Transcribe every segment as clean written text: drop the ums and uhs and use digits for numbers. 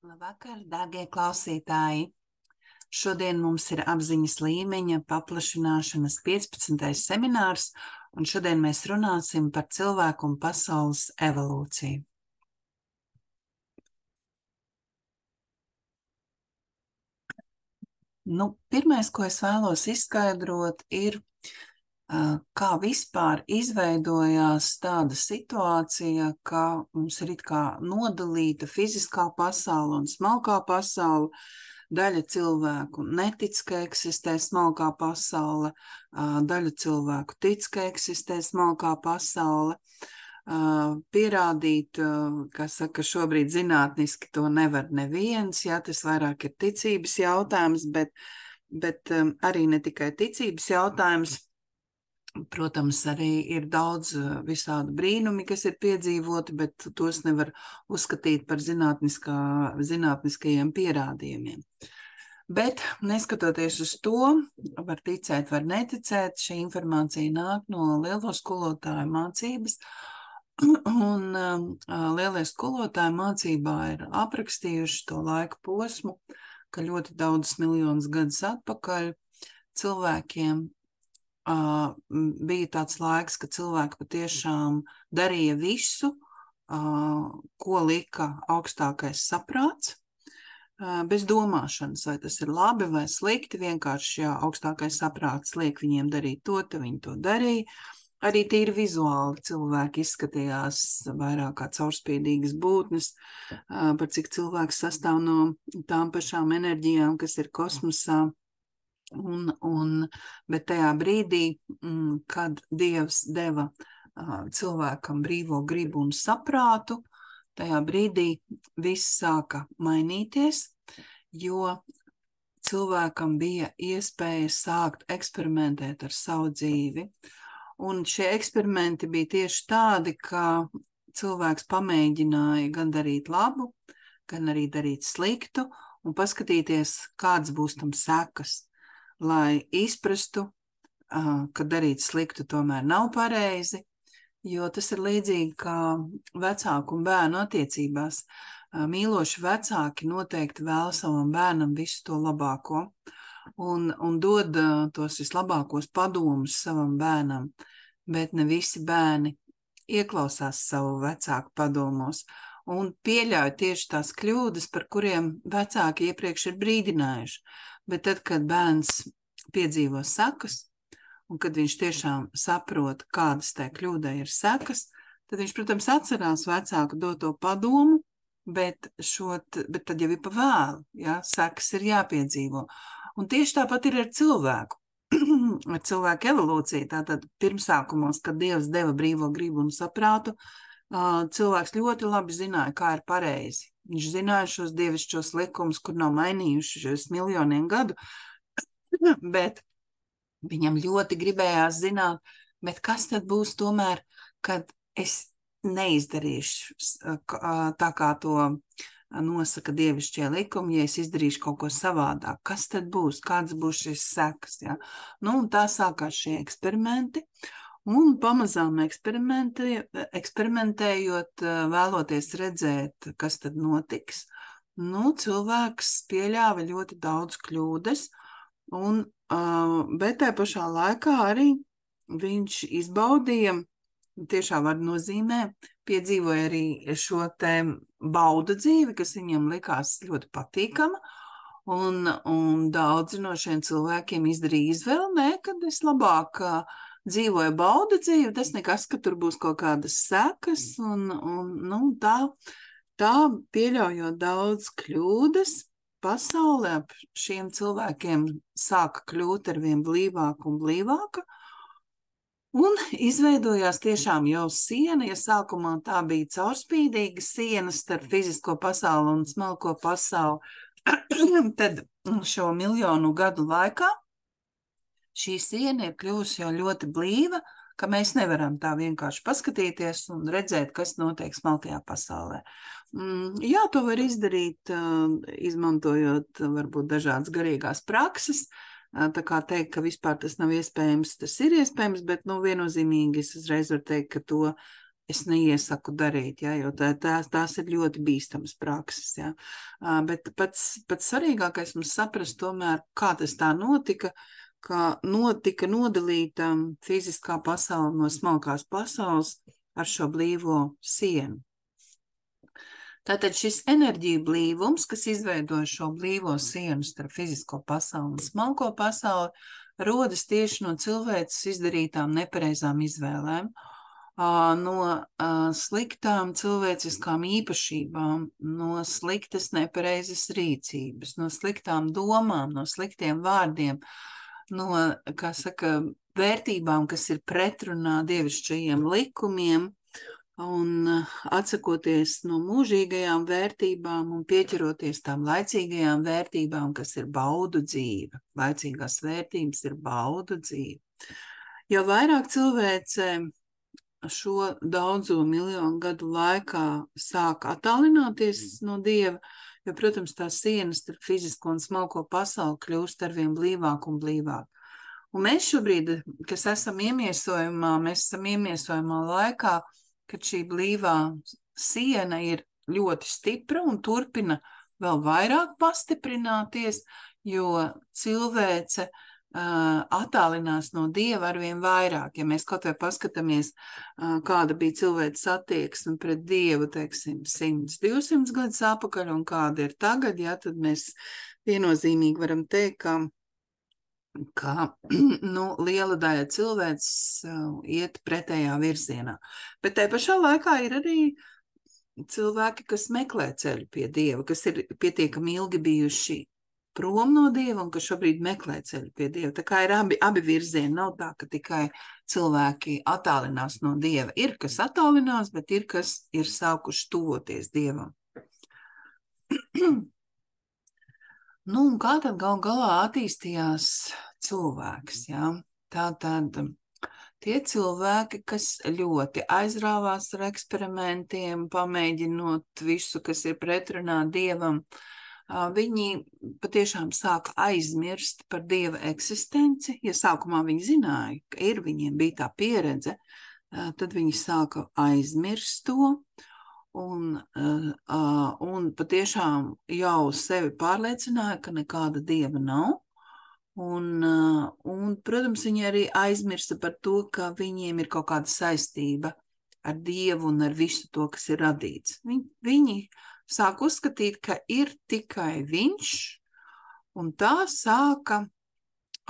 Labvakar, dārgie klausītāji! Šodien mums ir apziņas līmeņa paplašināšanas 15. seminārs, un šodien mēs runāsim par cilvēku un pasaules evolūciju. Pirmais, ko es vēlos izskaidrot, ir, kā vispār izveidojās tāda situācija, ka mums ir it kā nodalīta fiziskā pasaule un smalkā pasaule. Daļa cilvēku netic, ka eksistē smalkā pasaule, daļa cilvēku tic, ka eksistē smalkā pasaule. Pierādīt, šobrīd zinātniski to nevar neviens, tas vairāk ir ticības jautājums, bet arī ne tikai ticības jautājums. Protams, arī ir daudz visādu brīnumi, kas ir piedzīvoti, bet tos nevar uzskatīt par zinātniskajiem pierādījumiem. Bet, neskatoties uz to, var ticēt, var neticēt, šī informācija nāk no lielo skolotāju mācības, un lielie skolotāji mācībā ir aprakstījuši to laika posmu, ka ļoti daudzus miljonus gadus atpakaļ cilvēkiem bija tāds laiks, ka cilvēki patiešām darīja visu, ko lika augstākais saprāts, bez domāšanas, vai tas ir labi vai slikti, vienkārši, augstākais saprāts liek viņiem darīt to, tad viņi to darīja. Arī tīri vizuāli cilvēki izskatījās vairāk kā caurspīdīgas būtnes, par cik cilvēks sastāv no tām pašām enerģijām, kas ir kosmosā. Bet tajā brīdī, kad Dievs deva cilvēkam brīvo gribu un saprātu, tajā brīdī viss sāka mainīties, jo cilvēkam bija iespēja sākt eksperimentēt ar savu dzīvi. Un šie eksperimenti bija tieši tādi, ka cilvēks pamēģināja gan darīt labu, gan arī darīt sliktu un paskatīties, kāds būs tam sekas, lai izprastu, ka darīt sliktu tomēr nav pareizi, jo tas ir līdzīgi kā vecāku un bērnu attiecībās. Mīloši vecāki noteikti vēl savam bērnam visu to labāko un dod tos vislabākos padomus savam bērnam, bet ne visi bērni ieklausās savu vecāku padomos un pieļauj tieši tās kļūdas, par kuriem vecāki iepriekš ir brīdinājuši. Bet tad, kad bērns piedzīvo sekas, un kad viņš tiešām saprot, kādas tai kļūdai ir sekas, tad viņš, protams, atcerās vecāku doto padomu, bet tad jau ir pa vēlu, sekas ir jāpiedzīvo. Un tieši tāpat ir ar cilvēku, ar cilvēku evolūciju. Tātad pirmsākumos, kad Dievs deva brīvo gribu un saprātu, cilvēks ļoti labi zināja, kā ir pareizi. Viņš zināja šos dievišķos likumus, kur nav mainījušies miljoniem gadu, bet viņam ļoti gribējās zināt, bet kas tad būs tomēr, kad es neizdarīšu tā, kā to nosaka dievišķie likumi, ja es izdarīšu kaut ko savādāk. Kas tad būs? Kāds būs šis sekas? Un tā sākās šie eksperimenti, un pamazām eksperimentējot, vēloties redzēt, kas tad notiks, cilvēks pieļāva ļoti daudz kļūdas, bet tajā pašā laikā arī viņš izbaudīja, tiešām var nozīmē, piedzīvoja arī šo te bauda dzīvi, kas viņam likās ļoti patīkama, un daudzi no šiem cilvēkiem izdarīja izvēli, kad es labāk dzīvoju bauda dzīvi, tas nekas, ka tur būs kaut kādas sekas, un tā pieļaujot daudz kļūdas, pasaulē ap šiem cilvēkiem sāka kļūt arvien blīvāka un blīvāka, un izveidojās tiešām jau siena, ja sākumā tā bija caurspīdīga siena starp fizisko pasauli un smalko pasauli, tad šo miljonu gadu laikā šī siena ir kļuvusi jau ļoti blīva, ka mēs nevaram tā vienkārši paskatīties un redzēt, kas notiek smalkajā pasaulē. To var izdarīt, izmantojot varbūt dažādas garīgās prakses, tā kā teikt, ka vispār tas nav iespējams, tas ir iespējams, bet viennozīmīgi es uzreiz varu teikt, ka to es neiesaku darīt, ja, jo tās ir ļoti bīstamas prakses. Ja. Bet pats svarīgākais mums saprast tomēr, kā tas tā notika, ka notika nodalīta fiziskā pasaule no smalkās pasaules ar šo blīvo sienu. Tātad šis enerģiju blīvums, kas izveido šo blīvo sienu starp fizisko pasauli un smalko pasauli, rodas tieši no cilvēces izdarītām nepareizām izvēlēm, no sliktām cilvēciskām īpašībām, no sliktas nepareizas rīcības, no sliktām domām, no sliktiem vārdiem, no, kā saka, vērtībām, kas ir pretrunā dievišķajiem likumiem, un atsakoties no mūžīgajām vērtībām un pieķeroties tām laicīgajām vērtībām, kas ir baudu dzīve. Laicīgās vērtības ir baudu dzīve. Jo vairāk cilvēce šo daudzo miljonu gadu laikā sāk attālināties no Dieva, jo, protams, tā sienas starp fizisko un smalko pasauli kļūst arvien blīvāk un blīvāk. Un mēs šobrīd, kas esam iemiesojumā laikā, kad šī blīvā siena ir ļoti stipra un turpina vēl vairāk pastiprināties, jo cilvēce attālinās no Dieva arvien vairāk. Ja mēs kaut vai paskatāmies, kāda bija cilvēces attieksme pret Dievu, teiksim, 100-200 gadus atpakaļ un kāda ir tagad, ja, tad mēs viennozīmīgi varam teikt, ka liela daļa cilvēks iet pretējā virzienā. Bet tai pašā laikā ir arī cilvēki, kas meklē ceļu pie Dieva, kas ir pietiekami ilgi bijuši prom no Dieva un kas šobrīd meklē ceļu pie Dieva. Tā kā ir abi virzieni, nav tā, ka tikai cilvēki attālinās no Dieva. Ir, kas attālinās, bet ir, kas ir sākuši tuvoties Dievam. Un kā tad gal galā attīstījās cilvēks, ja? Tātad tie cilvēki, kas ļoti aizrāvās ar eksperimentiem, pamēģinot visu, kas ir pretrunā Dievam, viņi patiešām sāka aizmirst par Dieva eksistenci. Ja sākumā viņi zināja, ka viņiem bija tā pieredze, tad viņi sāka aizmirst to. Un patiešām jau sevi pārliecināja, ka nekāda Dieva nav. Un, protams, viņi arī aizmirsa par to, ka viņiem ir kaut kāda saistība ar Dievu un ar visu to, kas ir radīts. Viņi sāk uzskatīt, ka ir tikai viņš, un tā sāka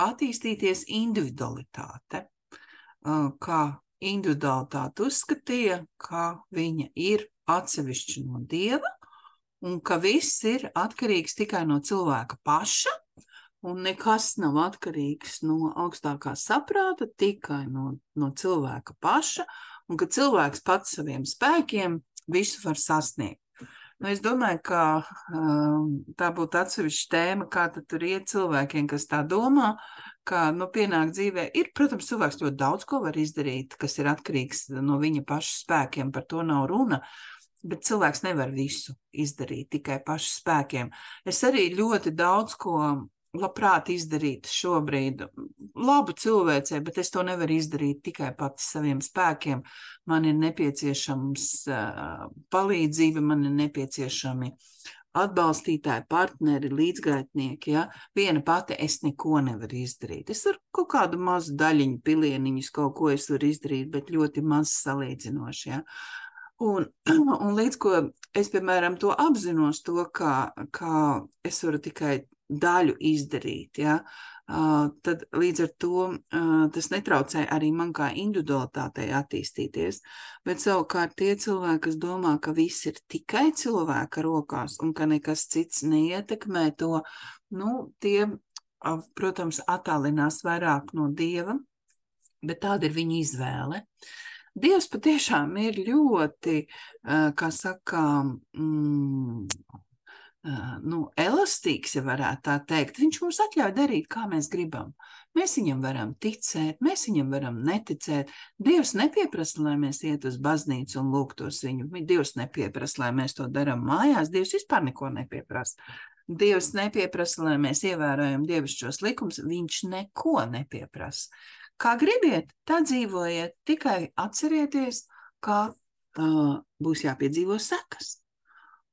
attīstīties individualitāte, kā individualitāte uzskatīja, ka viņa ir atsevišķi no Dieva un ka viss ir atkarīgs tikai no cilvēka paša un nekas nav atkarīgs no augstākā saprāta, tikai no cilvēka paša un ka cilvēks pats saviem spēkiem visu var sasniegt. Es domāju, ka tā būtu atsevišķa tēma, kā tad tur iet cilvēkiem, kas tā domā, ka pienāk dzīvē. Ir, protams, cilvēks ļoti daudz ko var izdarīt, kas ir atkarīgs no viņa paša spēkiem, par to nav runa, bet cilvēks nevar visu izdarīt tikai paša spēkiem. Es arī ļoti daudz ko labprāt izdarīt šobrīd labu cilvēcei, bet es to nevaru izdarīt tikai pats saviem spēkiem. Man ir nepieciešams palīdzība, man ir nepieciešami atbalstītāji, partneri, līdzgaitnieki. Ja? Viena pati es neko nevaru izdarīt. Es varu kaut kādu mazu daļiņu, pilieniņus, kaut ko es varu izdarīt, bet ļoti maz salīdzinoši. Ja? Un līdz ko es, piemēram, to apzinos, to, ka es varu tikai daļu izdarīt, ja? Tad līdz ar to tas netraucē arī man kā individualitātei attīstīties, bet savukārt tie cilvēki, kas domā, ka viss ir tikai cilvēka rokās un ka nekas cits neietekmē to, tie, protams, attālinās vairāk no Dieva, bet tāda ir viņa izvēle. Dievs patiešām ir ļoti, kā saka, elastīgs, ja varētu tā teikt. Viņš mums atļauj darīt, kā mēs gribam. Mēs viņam varam ticēt, mēs viņam varam neticēt. Dievs nepieprasa, lai mēs iet uz baznīcu un lūgtos viņu. Dievs nepieprasa, lai mēs to darām mājās. Dievs vispār neko nepieprasa. Dievs nepieprasa, lai mēs ievērojam dievišķos likumus. Viņš neko nepieprasa. Kā gribiet, tā dzīvojiet, tikai atcerieties, ka būs jāpiedzīvo sekas.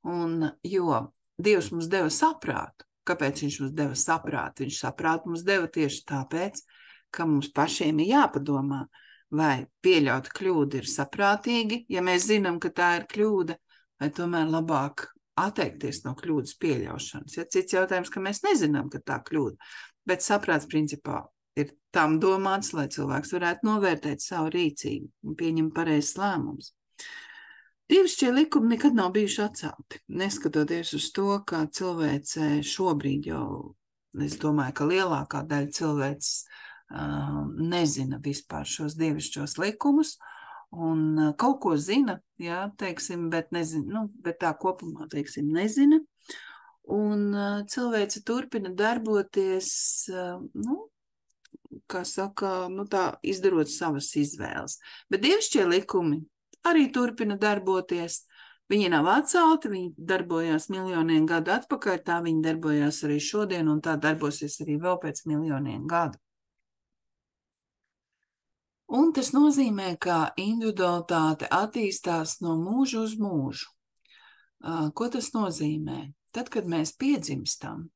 Un, jo Dievs mums deva saprātu. Kāpēc viņš mums deva saprātu? Viņš saprātu mums deva tieši tāpēc, ka mums pašiem ir jāpadomā, vai pieļaut kļūdu ir saprātīgi, ja mēs zinām, ka tā ir kļūda, vai tomēr labāk atteikties no kļūdas pieļaušanas. Ja cits jautājums, ka mēs nezinām, ka tā kļūda, bet saprāts principā ir tam domāts, lai cilvēks varētu novērtēt savu rīcību un pieņemt pareizes lēmumus. Dievišķie likumi nekad nav bijuši atcelti, neskatoties uz to, ka cilvēce šobrīd jau, es domāju, ka lielākā daļa cilvēces nezina vispār šos dievišķos likumus, un kaut ko zina, jā, teiksim, bet nezina, bet tā kopumā, teiksim, nezina, un cilvēce turpina darboties, kā saka, tā izdarot savas izvēles. Bet dievišķie likumi arī turpina darboties. Viņi nav atcelti, viņi darbojās miljoniem gadu atpakaļ, tā viņi darbojās arī šodien, un tā darbosies arī vēl pēc miljoniem gadu. Un tas nozīmē, ka individualitāte attīstās no mūža uz mūžu. Ko tas nozīmē? Tad, kad mēs piedzimstam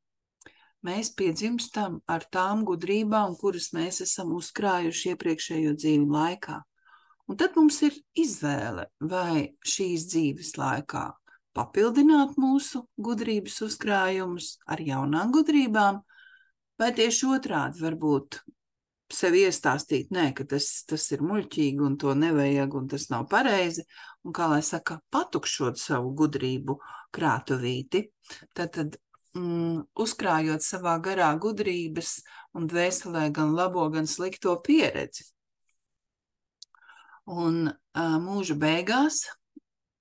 ar tām gudrībām, kuras mēs esam uzkrājuši iepriekšējo dzīvi laikā. Un tad mums ir izvēle, vai šīs dzīves laikā papildināt mūsu gudrības uzkrājumus ar jaunām gudrībām, vai tieši otrādi varbūt sev iestāstīt, ka tas ir muļķīgi un to nevajag un tas nav pareizi, un kā lai saka, patukšot savu gudrību krātuvīti, tad uzkrājot savā garā gudrības un dvēselē gan labo, gan slikto pieredzi. Un mūža beigās,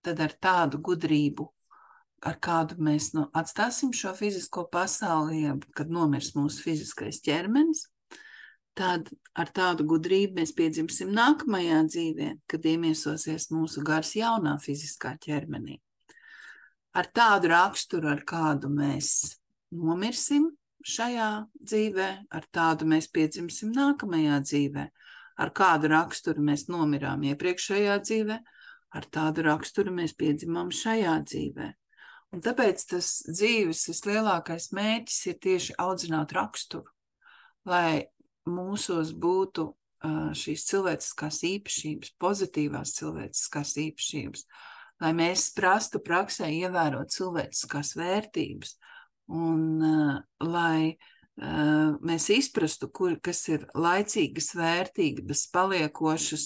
tad ar tādu gudrību, ar kādu mēs atstāsim šo fizisko pasauli, kad nomirs mūsu fiziskais ķermenis, tad ar tādu gudrību mēs piedzimsim nākamajā dzīvē, kad iemiesosies mūsu gars jaunā fiziskā ķermenī. Ar tādu raksturu, ar kādu mēs nomirsim šajā dzīvē, ar tādu mēs piedzimsim nākamajā dzīvē. Ar kādu raksturu mēs nomirām iepriekšējā dzīvē, ar tādu raksturu mēs piedzimām šajā dzīvē. Un tāpēc tas dzīves vislielākais mērķis ir tieši audzināt raksturu, lai mūsos būtu šīs cilvēciskās īpašības, pozitīvās cilvēciskās īpašības, lai mēs prastu praksē ievērot cilvēciskās vērtības un lai mēs izprastu, kas ir laicīgas vērtības, paliekošas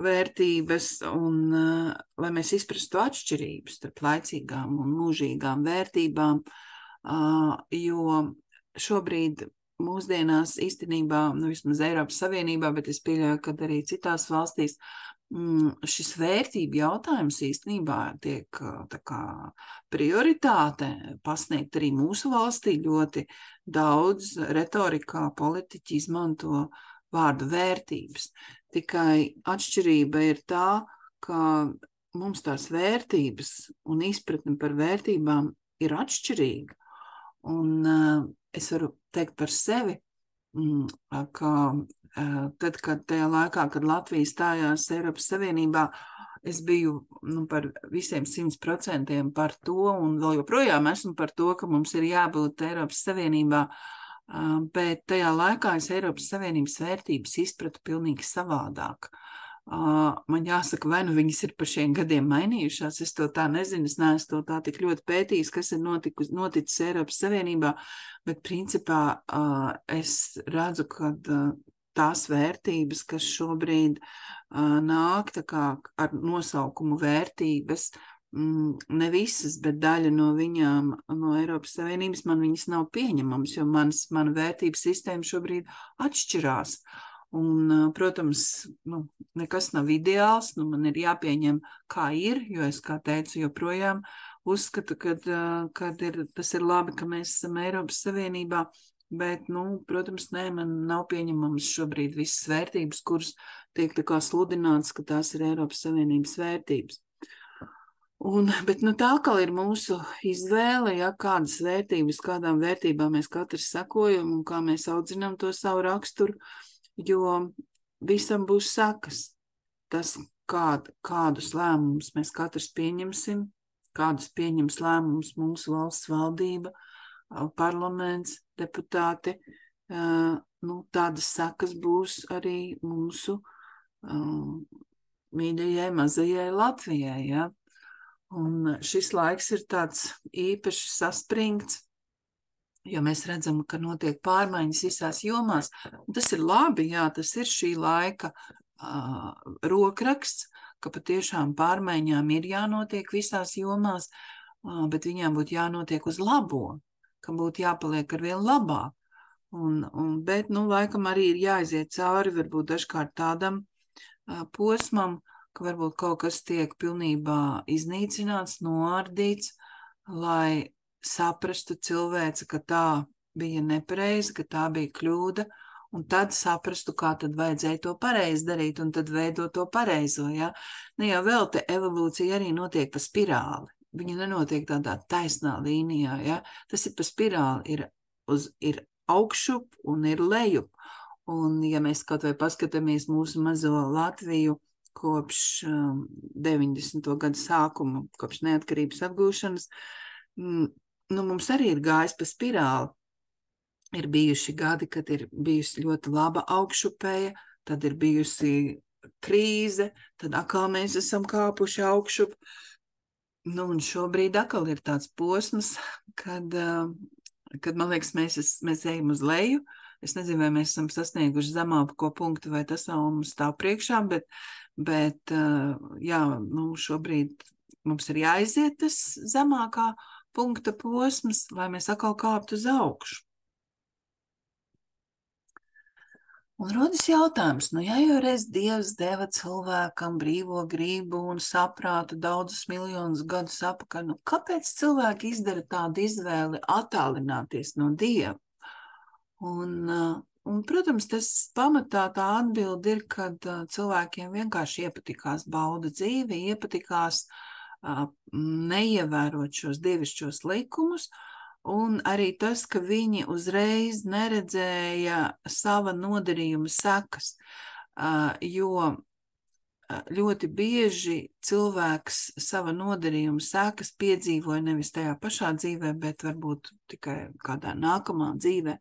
vērtības un lai mēs izprastu atšķirības starp laicīgām un mūžīgām vērtībām, jo šobrīd mūsdienās īstenībā, vismaz Eiropas Savienībā, bet es pieļauju, ka arī citās valstīs, šis vērtību jautājums īstenībā tiek tā kā prioritāte pasniegt arī mūsu valstī. Ļoti daudz retorikā politiķi izmanto vārdu vērtības. Tikai atšķirība ir tā, ka mums tās vērtības un izpratne par vērtībām ir atšķirīga. Un es varu teikt par sevi, ka tad, kad tajā laikā, kad Latvija stājās Eiropas Savienībā, es biju par visiem 100% par to, un vēl joprojām esmu par to, ka mums ir jābūt Eiropas Savienībā, bet tajā laikā es Eiropas Savienības vērtības izpratu pilnīgi savādāk. Man jāsaka, vai nu viņas ir pa šiem gadiem mainījušās, es to tā nezinu, es neesmu to tā tik ļoti pētījis, kas ir noticis Eiropas Savienībā, bet principā es redzu, ka tās vērtības, kas šobrīd nāk tā kā ar nosaukumu vērtības, ne visas, bet daļa no viņām no Eiropas Savienības man viņas nav pieņemamas, jo mana vērtības sistēma šobrīd atšķirās. Un, protams, nekas nav ideāls, man ir jāpieņem, kā ir, jo es, kā teicu, joprojām uzskatu, ka tas ir labi, ka mēs esam Eiropas Savienībā, bet, protams, man nav pieņemamas šobrīd visas vērtības, kuras tiek tā kā sludināts, ka tās ir Eiropas Savienības vērtības. Bet tā kā ir mūsu izvēle, kādas vērtības, kādām vērtībām mēs katrs sekojam un kā mēs audzinām to savu raksturu, jo visam būs sekas. Tas, kādus lēmumus mēs katrs pieņemsim, kādus pieņems lēmumus mūsu valsts valdība, parlaments, deputāti, tādas sekas būs arī mūsu mīļajai mazajai Latvijai, ja? Un šis laiks ir tāds īpaši saspringts, jo mēs redzam, ka notiek pārmaiņas visās jomās. Un tas ir labi, jā, tas ir šī laika rokraksts, ka patiešām pārmaiņām ir jānotiek visās jomās, bet viņām būtu jānotiek uz labo, ka būtu jāpaliek arvien labāk. Bet, laikam arī ir jāiziet cauri varbūt dažkārt tādam posmam, ka varbūt kaut kas tiek pilnībā iznīcināts, noārdīts, lai saprastu cilvēci, ka tā bija nepareizi, ka tā bija kļūda, un tad saprastu, kā tad vajadzēja to pareizi darīt, un tad veidot to pareizo, ja? Jau vēl te evolūcija arī notiek pa spirāli. Viņa nenotiek tādā taisnā līnijā, ja? Tas ir pa spirāli, ir augšup un ir lejup. Un ja mēs kaut vai paskatāmies mūsu mazo Latviju kopš 90. gadu sākuma, kopš neatkarības atgūšanas, mums arī ir gājis pa spirāli. Ir bijuši gadi, kad ir bijusi ļoti laba augšupēja, tad ir bijusi krīze, tad atkal mēs esam kāpuši augšup. Un šobrīd atkal ir tāds posms, kad man liekas, mēs ejam uz leju. Es nezinu, vai mēs esam sasnieguši zemāko punktu, vai tas vēl mums stāv priekšā, bet šobrīd mums ir jāiziet tas zemākā punkta posms, lai mēs atkal kāptu uz augšu. Un rodas jautājums, ja jau reiz Dievs deva cilvēkam brīvo gribu un saprātu daudzus miljonus gadus apakaļ, kāpēc cilvēki izdara tādu izvēli attālināties no Dieva? Un, protams, tas pamatā tā atbilde ir, kad cilvēkiem vienkārši iepatikās bauda dzīvi, iepatikās neievērot šos dievišķos likumus, un arī tas, ka viņi uzreiz neredzēja sava nodarījuma sekas, jo ļoti bieži cilvēks sava nodarījuma sekas piedzīvoja nevis tajā pašā dzīvē, bet varbūt tikai kādā nākamā dzīvē.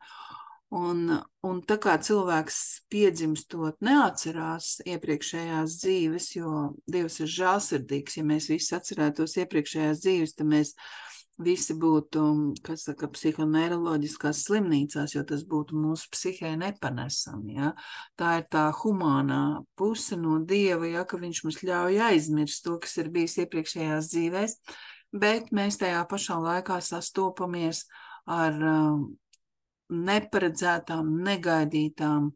Un tā kā cilvēks piedzimstot neatcerās iepriekšējās dzīves, jo Dievs ir žēlsirdīgs, ja mēs visi atcerētos iepriekšējās dzīves, tad mēs visi būtu, psihoneiroloģiskās slimnīcās, jo tas būtu mūsu psihē nepanesami, ja? Tā ir tā humānā puse no Dieva, ja, ka viņš mums ļauj aizmirst to, kas ir bijis iepriekšējās dzīvēs, bet mēs tajā pašā laikā sastopamies ar neparedzētām, negaidītām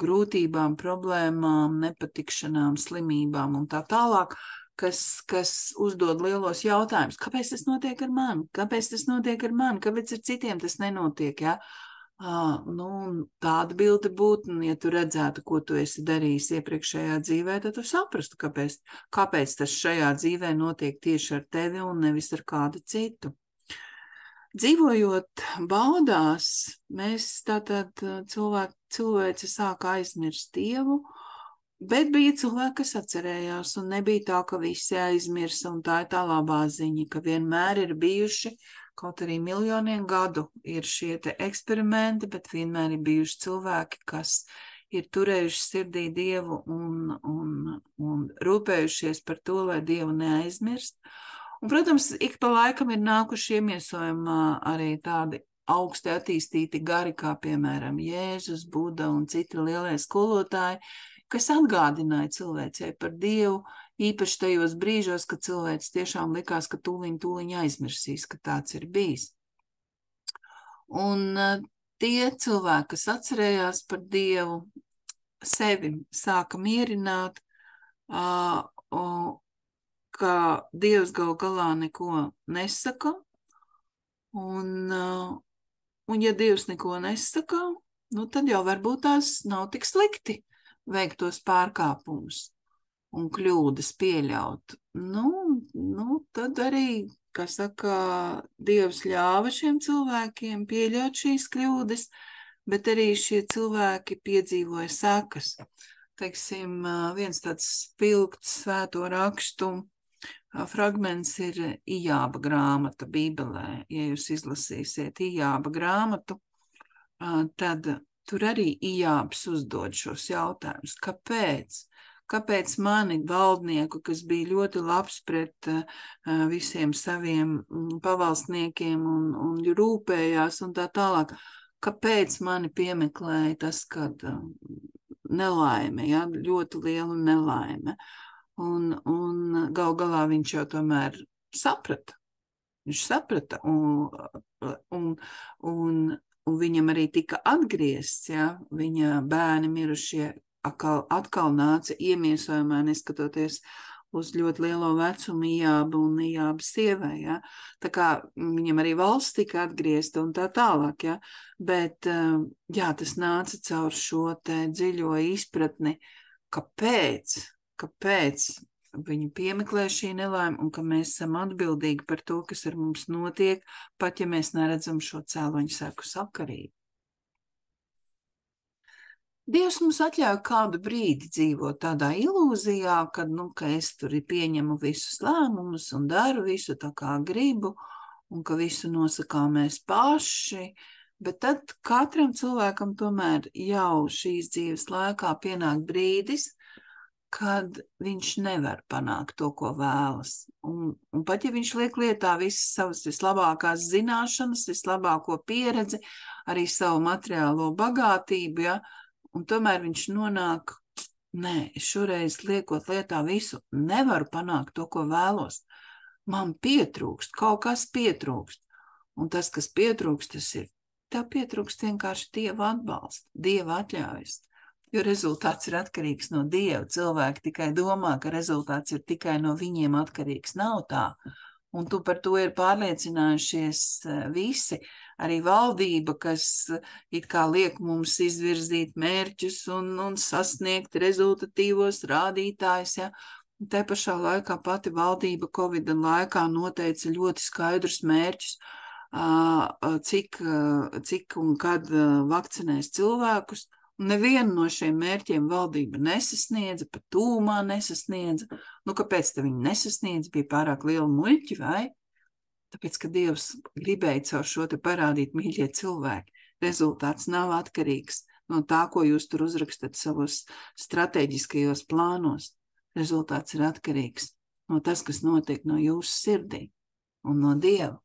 grūtībām, problēmām, nepatikšanām, slimībām un tā tālāk, kas uzdod lielos jautājumus. Kāpēc tas notiek ar mani? Kāpēc tas notiek ar mani? Kāpēc ar citiem tas nenotiek? Ja? Tā atbilde būtu, ja tu redzētu, ko tu esi darījis iepriekšējā dzīvē, tad tu saprastu, kāpēc tas šajā dzīvē notiek tieši ar tevi un nevis ar kādu citu. Dzīvojot baudās, mēs tātad cilvēci sāka aizmirst Dievu, bet bija cilvēki, kas atcerējās, un nebija tā, ka visi aizmirsa, un tā ir tā labā ziņa, ka vienmēr ir bijuši, kaut arī miljoniem gadu ir šie te eksperimenti, bet vienmēr ir bijuši cilvēki, kas ir turējuši sirdī Dievu un rūpējušies par to, lai Dievu neaizmirst. Un, protams, ik pa laikam ir nākuši iemiesojumā arī tādi augsti attīstīti gari, kā piemēram Jēzus, Buda un citi lielie skolotāji, kas atgādināja cilvēcei par Dievu, īpaši tajos brīžos, kad cilvēks tiešām likās, ka tūliņ aizmirsīs, ka tāds ir bijis. Un tie cilvēki, kas atcerējās par Dievu, sevi sāka mierināt, ka Dievs gal galā neko nesaka, un ja Dievs neko nesaka, tad jau varbūt tās nav tik slikti veikt tos pārkāpumus un kļūdas pieļaut. Tad arī, kā saka, Dievs ļāva šiem cilvēkiem pieļaut šīs kļūdas, bet arī šie cilvēki piedzīvoja sekas. teiksim, viens tāds spilgts svēto rakstu fragments ir Ijāba grāmata Bībelē. Ja jūs izlasīsiet Ijāba grāmatu, tad tur arī Ijābs uzdod šos jautājumus. Kāpēc? Kāpēc mani valdnieku, kas bija ļoti labs pret visiem saviem pavalstniekiem un rūpējās un tā tālāk, kāpēc mani piemeklēja tas, kad nelaime, ja, ļoti liela nelaime. Un gal galā viņš jau tomēr saprata. Viņš saprata, un viņam arī tika atgriezts, ja, viņa bērni mirušie atkal nāca iemiesojumā, neskatoties uz ļoti lielo vecumu Ijābu un Ijāba sievai, ja. Tā kā viņam arī valsts tika atgriezta un tā tālāk, ja. Bet, jā, tas nāca caur šo te dziļo izpratni, kāpēc viņu piemeklē šī nelaime un ka mēs esam atbildīgi par to, kas ar mums notiek, pat ja mēs neredzam šo cēloņu seku sakarību. Dievs mums atļauj kādu brīdi dzīvot tādā ilūzijā, ka es tur pieņemu visus lēmumus un daru visu tā kā gribu, un ka visu nosakām mēs paši, bet tad katram cilvēkam tomēr jau šīs dzīves laikā pienāk brīdis, kad viņš nevar panākt to, ko vēlas. Un pat ja viņš liek lietā visas savas vislabākās zināšanas, vislabāko pieredzi, arī savu materiālo bagātību, ja, un tomēr viņš nonāk, es šoreiz liekot lietā visu, nevaru panākt to, ko vēlos. Man pietrūkst, kaut kas pietrūkst. Un tas, kas pietrūkst, tas ir, tev pietrūkst vienkārši Dieva atbalsta, Dieva atļaujas. Jo rezultāts ir atkarīgs no Dieva. Cilvēki tikai domā, ka rezultāts ir tikai no viņiem atkarīgs. Nav tā. Un tu par to ir pārliecinājušies visi. Arī valdība, kas it kā liek mums izvirzīt mērķus un sasniegt rezultatīvos rādītājus, ja. Te pašā laikā pati valdība Covid laikā noteica ļoti skaidrus mērķus, cik un kad vakcinēs cilvēkus. Nevienu no šiem mērķiem valdība nesasniedza, pat tūmā nesasniedza. Kāpēc te viņi nesasniedza? Bija pārāk liela muļķi, vai? Tāpēc, ka Dievs gribēja caur šo te parādīt, mīļie cilvēki, rezultāts nav atkarīgs no tā, ko jūs tur uzrakstat savos strateģiskajos plānos. Rezultāts ir atkarīgs no tas, kas notiek no jūsu sirdī un no Dieva.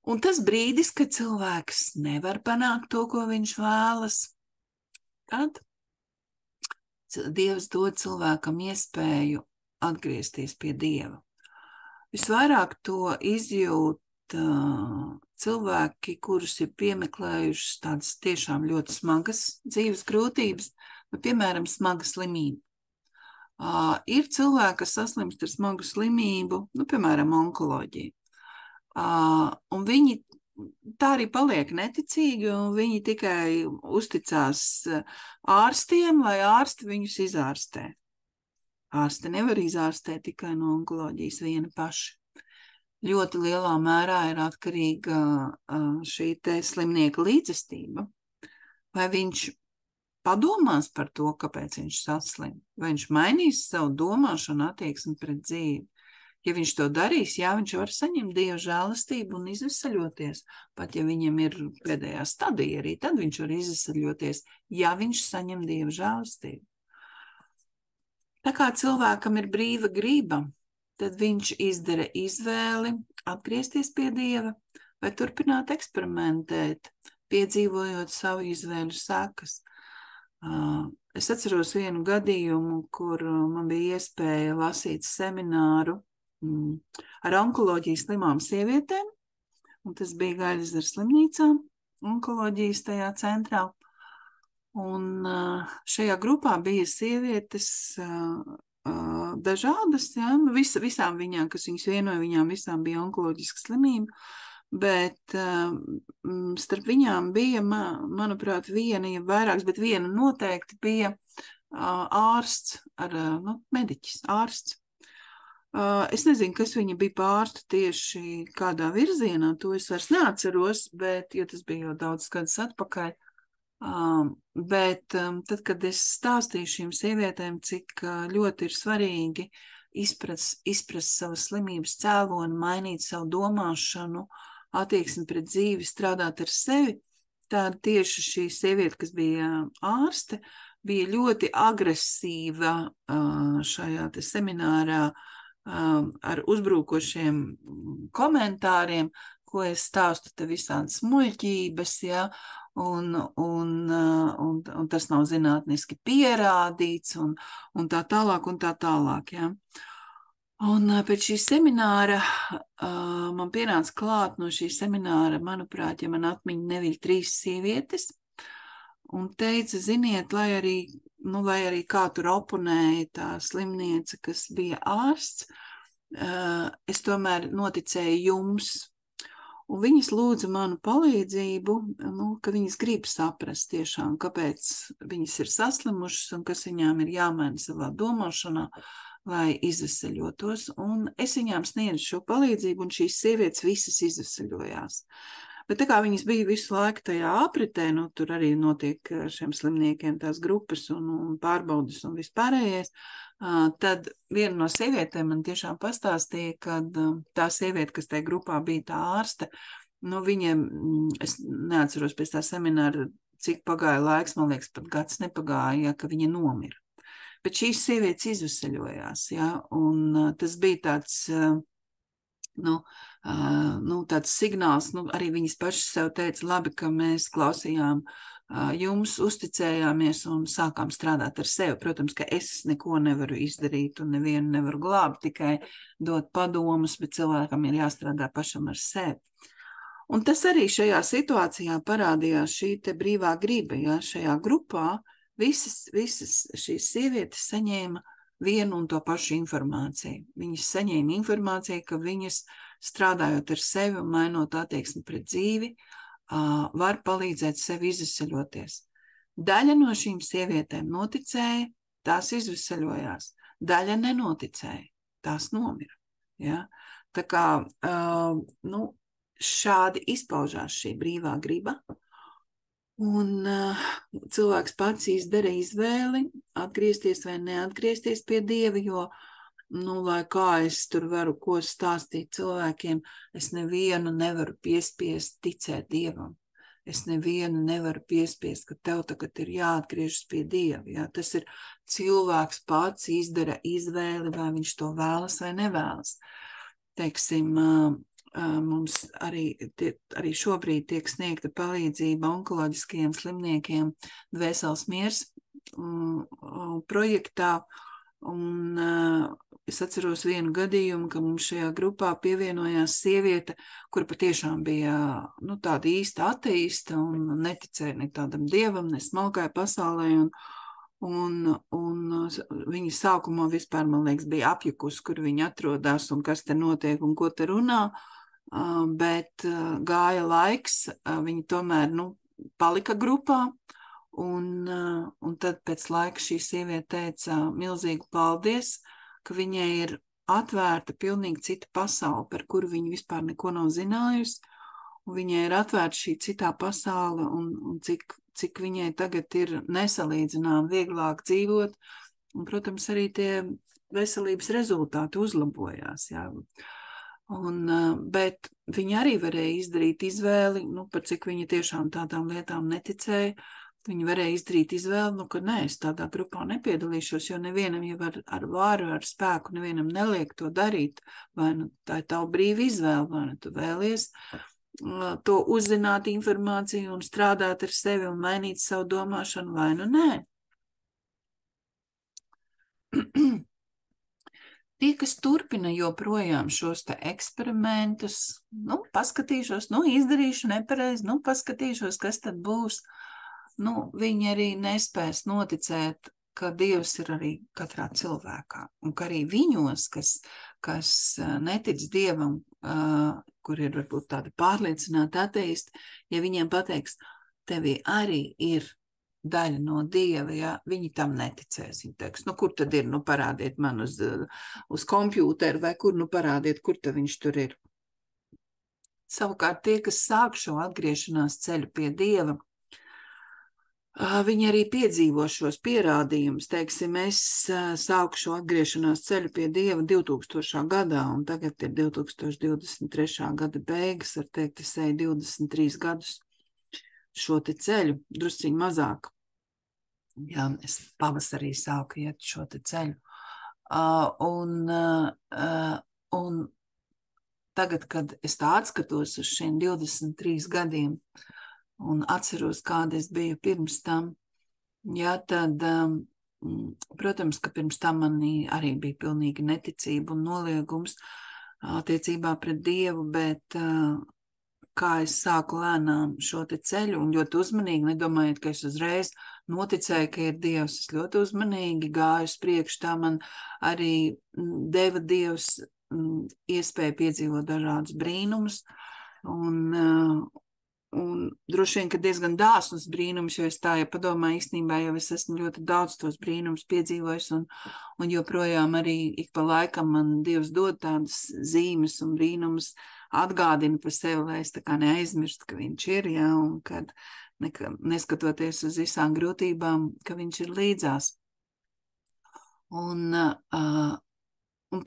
Un tas brīdis, kad cilvēks nevar panākt to, ko viņš vēlas, tad Dievs dod cilvēkam iespēju atgriezties pie Dieva. Visvairāk to izjūt cilvēki, kurus ir piemeklējušas tādas tiešām ļoti smagas dzīves grūtības, piemēram, smaga slimība. Ir cilvēki, kas saslimst ar smagu slimību, piemēram, onkoloģiju. Un viņi tā arī paliek neticīgi, un viņi tikai uzticās ārstiem, lai ārsti viņus izārstē. Ārsti nevar izārstēt tikai no onkoloģijas viena paša. Ļoti lielā mērā ir atkarīga šī te slimnieka līdzestība. Vai viņš padomās par to, kāpēc viņš saslim? Vai viņš mainīs savu domāšanu, attieksmi pret dzīvi? Ja viņš to darīs, jā, viņš var saņemt Dieva žēlastību un izvesaļoties. Pat ja viņam ir pēdējā stadija, arī tad viņš var izvesaļoties, ja viņš saņem Dieva žēlastību. Tā kā cilvēkam ir brīva griba, tad viņš izdara izvēli atgriezties pie Dieva vai turpināt eksperimentēt, piedzīvojot savu izvēļu sekas. Es atceros vienu gadījumu, kur man bija iespēja lasīt semināru ar onkoloģijas slimām sievietēm, un tas bija Gaļasdara slimnīcā, onkoloģijas tajā centrā. Un šajā grupā bija sievietes dažādas, ja, visām viņām, kas viņas vienoja, viņām visām bija onkoloģiska slimība, bet starp viņām bija, manuprāt, viena, ja vairākas, bet viena noteikti bija ārsts, mediķis, ārsts. Es nezinu, kas viņa bija pārsta tieši kādā virzienā, to es vairs neatceros, bet, jo tas bija jau daudz gadus atpakaļ, Bet tad, kad es stāstīju šīm sievietēm, cik ļoti ir svarīgi izprast savas slimības cēloni, mainīt savu domāšanu, attieksmi pret dzīvi, strādāt ar sevi, tad tieši šī sieviete, kas bija ārste, bija ļoti agresīva šajā te seminārā ar uzbrukošiem komentāriem, ko es stāstu te visādas muļķības, ja, un tas nav zinātniski pierādīts, un tā tālāk, ja. Un pēc šī semināra man pienāca klāt no šī semināra, manuprāt, ja man atmiņa neviļ 3 sievietes, un teica, ziniet, lai arī kā tur oponēja tā slimniece, kas bija ārsts, es tomēr noticēju jums. Un viņas lūdza manu palīdzību, ka viņas grib saprast tiešām, kāpēc viņas ir saslimušas un kas viņām ir jāmaina savā domāšanā, lai izveseļotos. Un es viņām sniedzu šo palīdzību, un šīs sievietes visas izveseļojās. Bet tā kā viņas bija visu laiku tajā apritē, tur arī notiek šiem slimniekiem tās grupas un pārbaudas un vispārējais, tad viena no sievietēm man tiešām pastāstīja, ka tā sieviete, kas tajā grupā bija tā ārste, viņiem, es neatceros pēc tā semināra, cik pagāja laiks, man liekas, pat gads nepagāja, ka viņa nomira. Bet šīs sievietes izveseļojās, ja, un tas bija tāds, tāds signāls, arī viņas pašas sev teica, labi, ka mēs klausījām jums, uzticējāmies un sākām strādāt ar sevi. Protams, ka es neko nevaru izdarīt un nevienu nevaru glābt, tikai dot padomus, bet cilvēkam ir jāstrādā pašam ar sevi. Un tas arī šajā situācijā parādījās šī te brīvā griba, ja, šajā grupā visas šīs sievietes saņēma vienu un to pašu informāciju. Viņas saņēma informāciju, ka viņas strādājot ar sevi un mainot attieksmi pret dzīvi, var palīdzēt sevi izveseļoties. Daļa no šīm sievietēm noticēja, tās izveseļojās. Daļa nenoticēja, tās nomira. Ja? Tā kā šādi izpaužās šī brīvā griba. Un cilvēks pats izdara izvēli, atgriezties vai neatgriezties pie Dieva, jo lai kā es tur varu ko stāstīt cilvēkiem, es nevienu nevaru piespiest ticēt Dievam. Es nevienu nevaru piespiest, ka tev tagad ir jāatgriežas pie Dieva. Ja? Tas ir cilvēks pats izdara izvēli, vai viņš to vēlas vai nevēlas. Teiksim, mums arī šobrīd tiek sniegta palīdzība onkoloģiskajiem slimniekiem Dvēseles miers projektā. Un es atceros vienu gadījumu, ka mums šajā grupā pievienojās sieviete, kur patiešām bija tāda īsta ateista un neticēja ne tādam dievam, ne smalkai pasaulē. Un viņa sākumā vispār, man liekas, bija apjukus, kur viņa atrodas un kas te notiek un ko te runā. Bet gāja laiks, viņa tomēr palika grupā. Un tad pēc laika šī sieviete teica milzīgu paldies, ka viņai ir atvērta pilnīgi cita pasaule, par kuru viņa vispār neko nav zinājusi. Un viņai ir atvērta šī citā pasaule un cik viņai tagad ir nesalīdzinām vieglāk dzīvot. Un, protams, arī tie veselības rezultāti uzlabojās. Jā. Bet viņa arī varēja izdarīt izvēli, par cik viņa tiešām tādām lietām neticēja. Viņi varēja izdarīt izvēli, ka nē, es tādā grupā nepiedalīšos, jo nevienam jau ar varu, ar spēku, nevienam neliek to darīt. Vai tā ir tava brīva izvēle, vai tu vēlies to uzzināt informāciju un strādāt ar sevi un mainīt savu domāšanu, vai nē. Tie, kas turpina joprojām šos te eksperimentus, paskatīšos, izdarīšu nepareizi, paskatīšos, kas tad būs. Viņi arī nespēs noticēt, ka Dievs ir arī katrā cilvēkā, un ka arī viņos, kas netic Dievam, kur ir varbūt tāda pārliecināta ateisti, ja viņiem pateiks, tevī arī ir daļa no Dieva, ja viņi tam neticēs. Viņi teiks, kur tad ir, parādiet man uz kompjūteru, vai kur, parādiet, kur tad viņš tur ir. Savukārt tie, kas sāk šo atgriešanās ceļu pie Dieva, Viņi arī piedzīvo šos pierādījumus. Teiksim, es sāku šo atgriešanās ceļu pie Dieva 2000. gadā, un tagad ir 2023. gada beigas, var teikt, es eju 23 gadus šo te ceļu, drusciņ mazāk. Jā, es pavasarī sāku iet šo te ceļu. Un tagad, kad es tā atskatos uz šiem 23 gadiem, un atceros, kāda es biju pirms tam, jā, tad, protams, ka pirms tam manī arī bija pilnīga neticība un noliegums attiecībā pret Dievu, bet kā es sāku lēnām šo te ceļu un ļoti uzmanīgi, nedomājiet, ka es uzreiz noticēju, ka ir Dievs, es ļoti uzmanīgi gāju uz priekšu, tā man arī deva Dievs iespēju piedzīvot dažādus brīnumus, un droši vien, ka diezgan dāsnus brīnums, jo es tā, ja padomāju, īstenībā jau es esmu ļoti daudz tos brīnumus piedzīvojis, un joprojām arī ik pa laikam man Dievs dod tādas zīmes un brīnumus, atgādina par sevi, lai es tā kā neaizmirstu, ka viņš ir, jā, un kad neskatoties uz visām grūtībām, ka viņš ir līdzās. Un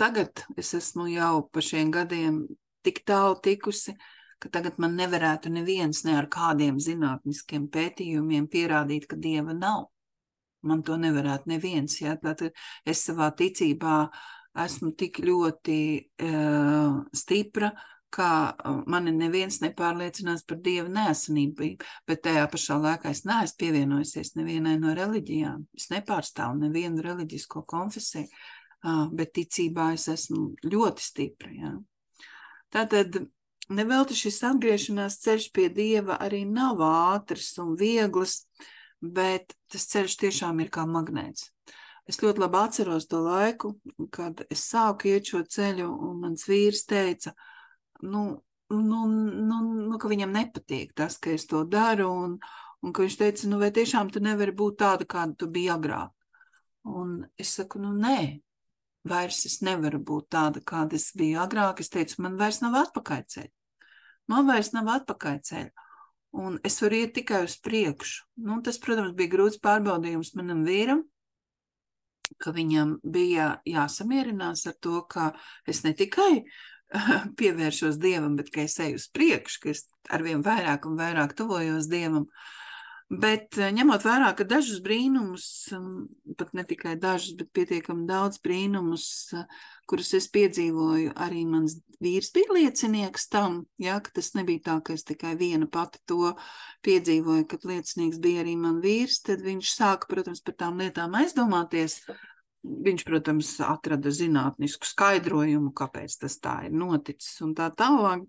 tagad es esmu jau pa šiem gadiem tik tālu tikusi, ka tagad man nevarētu neviens ne ar kādiem zinātniskiem pētījumiem pierādīt, ka Dieva nav. Man to nevarētu neviens, jā. Tātad es savā ticībā esmu tik ļoti stipra, ka mani neviens nepārliecinās par Dieva neesamību, bet tajā pašā laikā es neesmu pievienojusies nevienai no reliģijām. Es nepārstāvu nevienu reliģisko konfesiju, bet ticībā es esmu ļoti stipra, jā. Tātad nevelti šis atgriešanās ceļš pie Dieva arī nav ātrs un viegls, bet tas ceļš tiešām ir kā magnēts. Es ļoti labi atceros to laiku, kad es sāku iet šo ceļu, un mans vīrs teica, ka viņam nepatīk tas, ka es to daru, un ka viņš teica, vai tiešām tu nevari būt tāda, kāda tu biji agrāk. Un es saku, nē. Vairs es nevaru būt tāda, kāda es biju agrāk. Es teicu, man vairs nav atpakaļceļa. Man vairs nav atpakaļceļa. Un es varu iet tikai uz priekšu. Tas, protams, bija grūts pārbaudījums manam vīram, ka viņam bija jāsamierinās ar to, ka es ne tikai pievēršos Dievam, bet ka es eju uz priekšu, ka es arvien vairāk un vairāk tuvojos Dievam. Bet ņemot vērā, ka dažus brīnumus, pat ne tikai dažus, bet pietiekami daudz brīnumus, kurus es piedzīvoju, arī mans vīrs bija liecinieks tam, ja, ka tas nebija tā, ka es tikai viena pati to piedzīvoju, kad liecinieks bija arī man vīrs, tad viņš sāka, protams, par tām lietām aizdomāties. Viņš, protams, atrada zinātnisku skaidrojumu, kāpēc tas tā ir noticis un tā tālāk,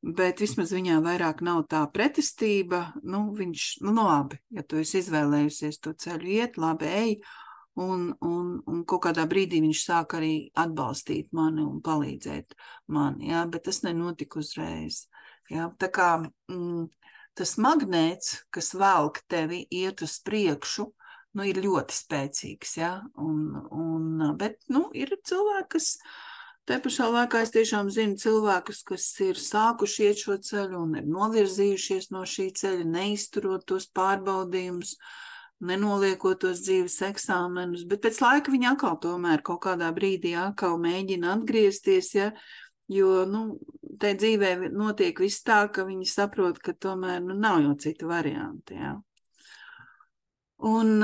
bet vismaz viņā vairāk nav tā pretestība, viņš, labi, ja tu esi izvēlējusies to ceļu iet, labi, ej, un kaut kādā brīdī viņš sāk arī atbalstīt mani un palīdzēt mani, jā, bet tas nenotika uzreiz, jā, tā kā tas magnēts, kas velk tevi iet uz priekšu, ir ļoti spēcīgs, jā, bet, ir cilvēki, kas te pašā laikā es tiešām zinu cilvēkus, kas ir sākuši iet šo ceļu un ir novirzījušies no šī ceļa, neizturot tos pārbaudījumus, nenoliekot tos dzīves eksāmenus, bet pēc laika viņi atkal tomēr kaut kādā brīdī atkal mēģina atgriezties, ja, jo, te dzīvē notiek viss tā, ka viņi saprot, ka tomēr, nav jau citu varianti, ja. Un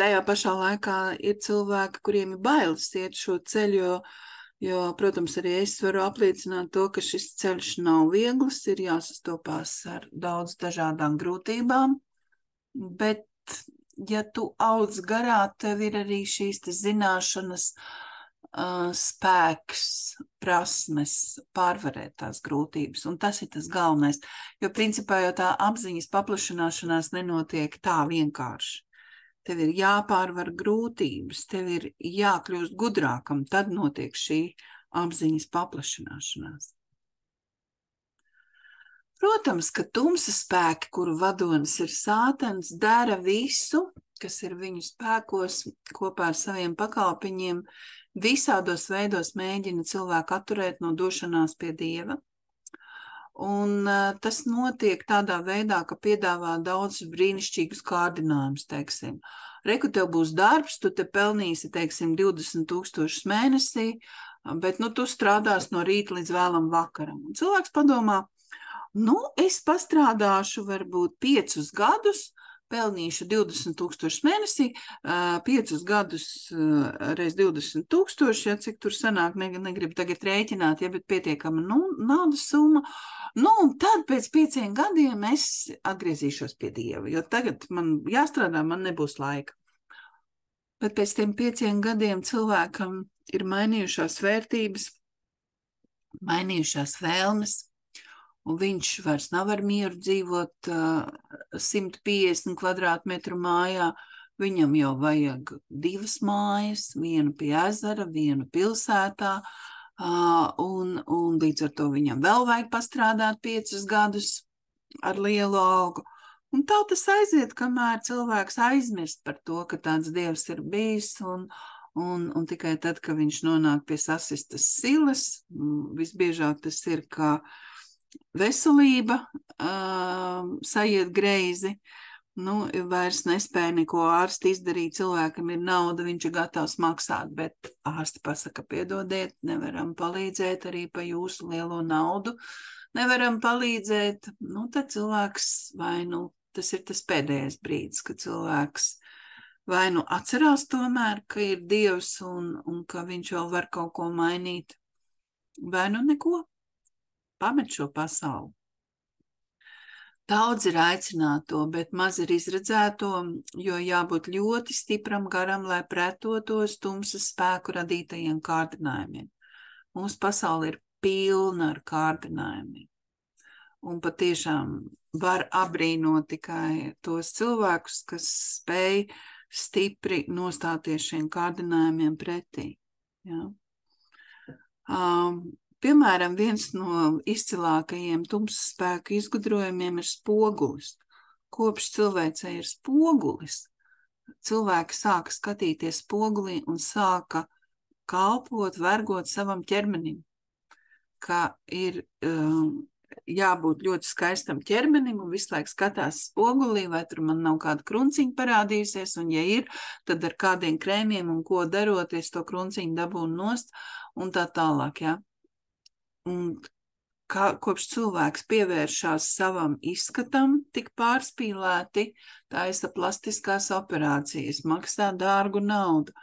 tajā pašā laikā ir cilvēki, kuriem ir bailes iet šo ceļu, jo, protams, arī es varu apliecināt to, ka šis ceļš nav viegls, ir jāsastopās ar daudz dažādām grūtībām, bet, ja tu audz garā, tev ir arī šīs zināšanas, spēks, prasmes pārvarēt tās grūtības, un tas ir tas galvenais, jo principā jau tā apziņas paplašanāšanās nenotiek tā vienkārši. Tev ir jāpārvar grūtības, tev ir jākļūst gudrākam, tad notiek šī apziņas paplašanāšanās. Protams, ka tumsas spēki, kuru vadonis ir Sātans, dara visu, kas ir viņu spēkos, kopā ar saviem pakalpiņiem, visādos veidos mēģina cilvēku atturēt no došanās pie Dieva. Un tas notiek tādā veidā, ka piedāvā daudz brīnišķīgus kārdinājumus, teiksim. Reku, tev būs darbs, tu te pelnīsi, teiksim, 20,000 mēnesī, bet, nu, tu strādās no rīta līdz vēlam vakaram. Un cilvēks padomā, nu, es pastrādāšu varbūt 5 gadus, pelnīšu 20,000 mēnesī, 5 gadus reiz 20,000, ja cik tur sanāk, negribu tagad rēķināt, ja, bet pietiekama naudas summa. Nu, un tad pēc 5 gadiem es atgriezīšos pie Dieva, jo tagad man jāstrādā, man nebūs laika. Bet pēc tiem 5 gadiem cilvēkam ir mainījušās vērtības, mainījušās vēlmes, un viņš vairs nav ar mieru dzīvot 150 kvadrātmetru mājā, viņam jau vajag 2 mājas, vienu pie ezera, vienu pilsētā, un līdz ar to viņam vēl vajag pastrādāt 5 gadus ar lielu algu. Un tā tas aiziet, kamēr cilvēks aizmirst par to, ka tāds Dievs ir bijis, un tikai tad, kad viņš nonāk pie sasistas silas, visbiežāk tas ir, ka veselība sajiet greizi, nu, vairs nespēja neko ārsti izdarīt, cilvēkam ir nauda, viņš ir gatavs maksāt, bet ārsti pasaka, piedodiet, nevaram palīdzēt arī pa jūsu lielo naudu, nevaram palīdzēt, nu, tad cilvēks vai nu, tas ir tas pēdējais brīdis, kad cilvēks vai nu atcerās tomēr, ka ir Dievs un ka viņš vēl var kaut ko mainīt, vai nu neko. Pamet šo pasauli. Daudz ir aicināto, bet maz ir izredzēto, jo jābūt ļoti stipram garam, lai pretotos tumsas spēku radītajiem kārdinājumiem. Mūsu pasaule ir pilna ar kārdinājumiem. Un patiešām var abrīnot tikai tos cilvēkus, kas spēj stipri nostāties šiem kārdinājumiem pretī. Ja? Piemēram, viens no izcilākajiem tumsas spēku izgudrojumiem ir spogulis. Kopš cilvēcei ir spogulis, cilvēki sāka skatīties spogulī un sāka kalpot, vergot savam ķermenim, ka ir jābūt ļoti skaistam ķermenim un visu laiku skatās spogulī, vai tur man nav kāda krunciņa parādījusies, un ja ir, tad ar kādiem krēmiem un ko daroties to krunciņu dabūnu nost un tā tālāk, jā. Un kopš cilvēks pievēršās savam izskatam, tik pārspīlēti, taisa plastiskās operācijas, maksā dārgu naudu.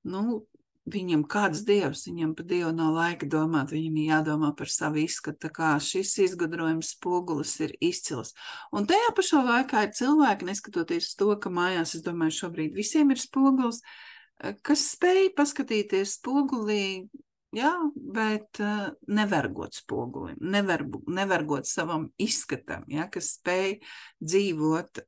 Nu, viņam kāds Dievs, viņam par Dievu nav laika domāt, viņam ir jādomā par savu izskatu, tā kā šis izgudrojums spogulis ir izcils. Un tajā pašā laikā ir cilvēki, neskatoties to, ka mājās, es domāju, šobrīd visiem ir spogulis, kas spēj paskatīties spogulī, jā, bet nevergot spogulim, nevergot savam izskatam, ja, kas spēj dzīvot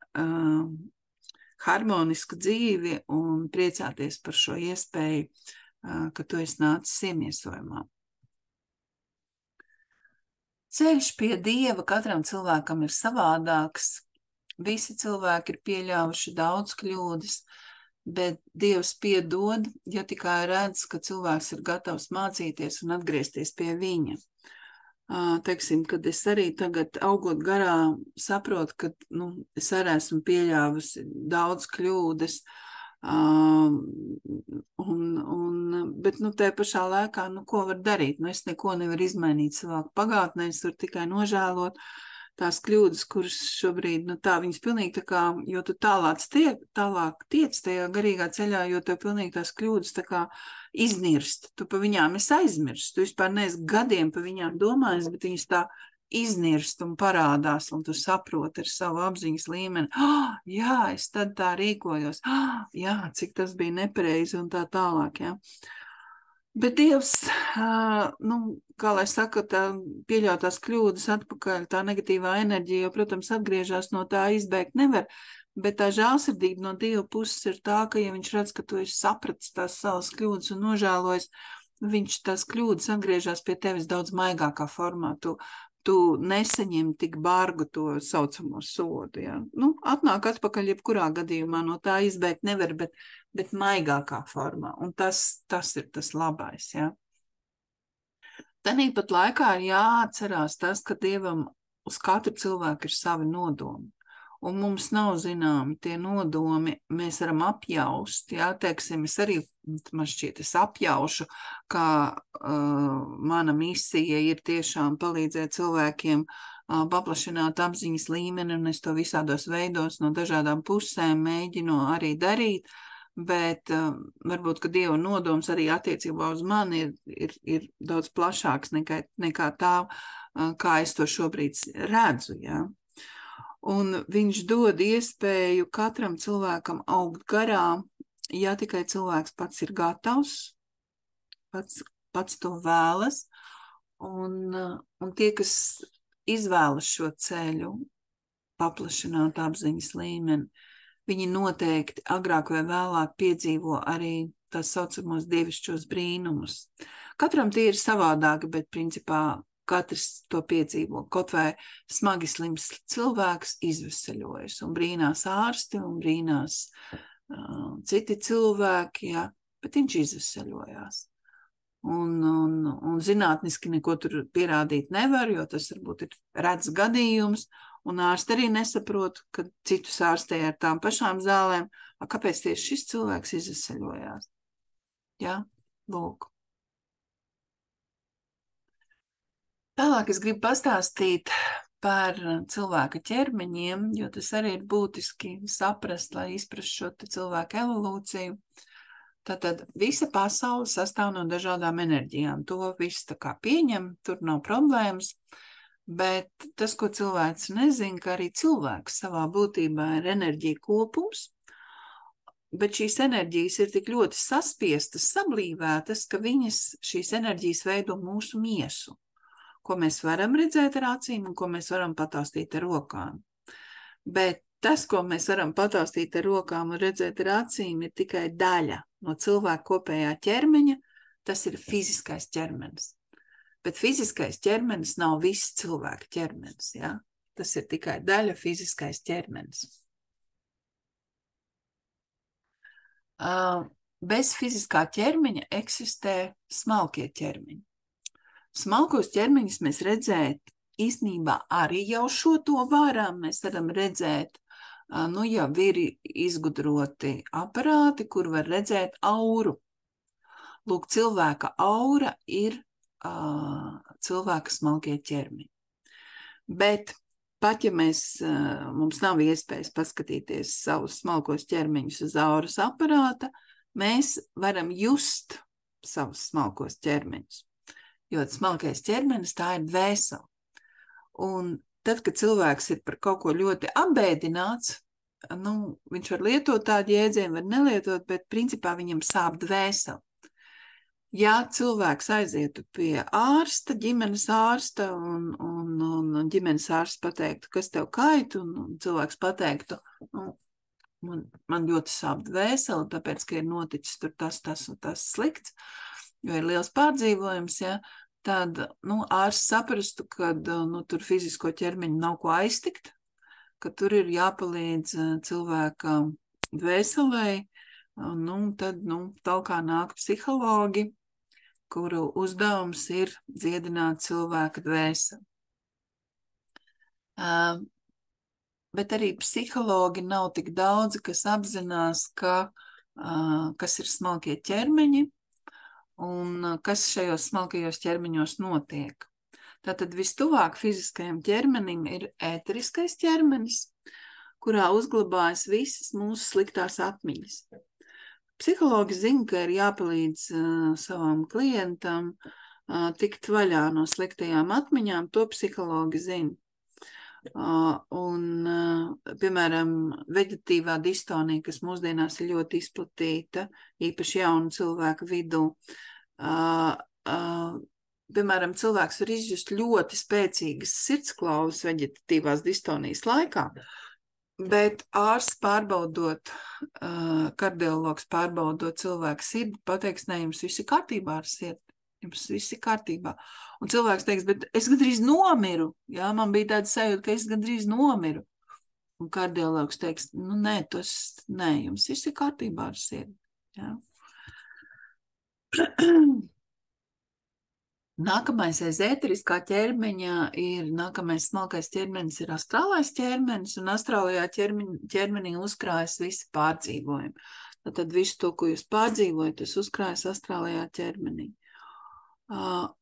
harmonisku dzīvi un priecāties par šo iespēju, ka tu esi nācis iemiesojumā. Ceļš pie Dieva katram cilvēkam ir savādāks. Visi cilvēki ir pieļāvuši daudz kļūdas, bet Dievs piedod, ja tikai redz, ka cilvēks ir gatavs mācīties un atgriezties pie viņa. Teiksim, kad es arī tagad augot garā saprotu, ka es arī esmu pieļāvusi daudz kļūdas, bet tajā pašā laikā, ko var darīt? Es neko nevaru izmainīt savā pagātnē, es varu tikai nožēlot tās kļūdas, kuras šobrīd, tā viņas pilnīgi tā kā, jo tu tālāk tiec tajā garīgā ceļā, jo tev pilnīgi tās kļūdas tā kā iznirst. Tu pa viņām esi aizmirst, tu vispār neesi gadiem pa viņām domājis, bet viņas tā iznirst un parādās, un tu saproti ar savu apziņas līmeni, jā, es tad tā rīkojos, jā, cik tas bija nepareizi un tā tālāk, jā. Bet Dievs, kā lai saka, tā pieļautās kļūdas atpakaļ, tā negatīvā enerģija, jo, protams, atgriežās no tā izbēgt nevar, bet tā žēlsirdība no Dieva puses ir tā, ka, ja viņš redz, ka tu esi sapratis tās savas kļūdas un nožēlojas, viņš tās kļūdas atgriežās pie tevis daudz maigākā formā, tu nesaņem tik bargu to saucamo sodu, ja. Atnāk atpakaļ jebkurā gadījumā no tā izbēgt nevar, bet maigākā formā, un tas ir tas labais, ja. Tāpat laikā ir jāatcerās tas, ka Dievam uz katru cilvēku ir savi nodomi. Un mums nav zināmi tie nodomi, mēs varam apjaust, teiksim, es arī, man šķiet, es apjaušu, ka mana misija ir tiešām palīdzēt cilvēkiem paplašināt apziņas līmeni, un es to visādos veidos no dažādām pusēm mēģinu arī darīt, bet varbūt, ka Dieva nodoms arī attiecībā uz mani ir daudz plašāks nekā tā, kā es to šobrīd redzu, Un viņš dod iespēju katram cilvēkam augt garā, ja tikai cilvēks pats ir gatavs, pats to vēlas, un tie, kas izvēlas šo ceļu, paplašināt apziņas līmeni, viņi noteikti agrāk vai vēlāk piedzīvo arī tās saucamos dievišķos brīnumus. Katram tie ir savādāki, bet principā katrs to piedzīvo. Kaut vai smagi slims cilvēks izveseļojas un brīnās ārsti un brīnās citi cilvēki, bet viņš izveseļojās. Un zinātniski neko tur pierādīt nevar, jo tas varbūt ir redz gadījums, un ārsti arī nesaprot, ka citus ārstē ar tām pašām zālēm, kāpēc tieši šis cilvēks izveseļojās. Lūk. Tālāk es gribu pastāstīt par cilvēka ķermeņiem, jo tas arī ir būtiski saprast, lai izprast šo cilvēku evolūciju. Tātad visa pasaule sastāv no dažādām enerģijām. To viss tā kā pieņem, tur nav problēmas, bet tas, ko cilvēks nezina, ka arī cilvēks savā būtībā ir enerģija kopums, bet šīs enerģijas ir tik ļoti saspiestas, sablīvētas, ka šīs enerģijas veido mūsu miesu, ko mēs varam redzēt ar acīm un ko mēs varam patāstīt ar rokām. Bet tas, ko mēs varam patāstīt ar rokām un redzēt ar acīm, ir tikai daļa no cilvēka kopējā ķermeņa, tas ir fiziskais ķermenis. Bet fiziskais ķermenis nav viss cilvēka ķermenis, Tas ir tikai daļa fiziskais ķermenis. Bez fiziskā ķermeņa eksistē smalkie ķermeņi. Smalkos ķermeņus mēs redzēt īstenībā arī jau šo to varam. Mēs varam redzēt, jau ir izgudroti aparāti, kur var redzēt auru. Lūk, cilvēka aura ir cilvēka smalkie ķermeņi. Bet pat ja mums nav iespējas paskatīties savus smalkos ķermeņus uz auras aparāta, mēs varam just savus smalkos ķermeņus. Jo smalkais ķermenis tā ir dvēsele. Un tad, kad cilvēks ir par kaut ko ļoti apbēdināts, viņš var lietot tādu jēdzienu, var nelietot, bet principā viņam sāp dvēsele. Ja cilvēks aizietu pie ārsta, ģimenes ārsta, un ģimenes ārsts pateiktu, kas tev kait, un cilvēks pateiktu, man ļoti sāp dvēsele, tāpēc, ka ir noticis tur tas un tas slikts, jo ir liels pārdzīvojums, tad ārsts saprastu, ka tur fizisko ķermeņu nav ko aiztikt, ka tur ir jāpalīdz cilvēka dvēselē, tad talkā nāk psihologi, kuru uzdevums ir dziedināt cilvēka dvēseli. Bet arī psihologi nav tik daudzi, kas apzinās, kas ir smalkie ķermeņi, un kas šajos smalkajos ķermeņos notiek. Tātad vistuvāk fiziskajam ķermenim ir ēteriskais ķermenis, kurā uzglabājas visas mūsu sliktās atmiņas. Psihologi zina, ka ir jāpalīdz savam klientam tikt vaļā no sliktajām atmiņām, to psihologi zina. Piemēram, veģetatīvā distonija, kas mūsdienās ir ļoti izplatīta, īpaši jaunu cilvēku vidū. Piemēram, cilvēks var izjust ļoti spēcīgas sirdsklauvas veģetatīvās distonijas laikā, bet ārsts pārbaudot, kardiologs pārbaudot cilvēku sirdi, pateiks, ne, jums viss ir kārtībā ar sirdi. Jums viss ir kārtībā. Un cilvēks teiks, bet es gandrīz nomiru. Man bija tāda sajūta, ka es gandrīz nomiru. Un kardiologs teiks, nē, jums viss ir kārtībā ar sirdi. Nākamais aiz ēteriskā ķermeņa nākamais smalkais ķermenis ir astrālais ķermenis, un astrālajā ķermenī uzkrājas visi pārdzīvojumi. Tad visu to, ko jūs pārdzīvojat, tas uzkrājas astrālajā ķermenī.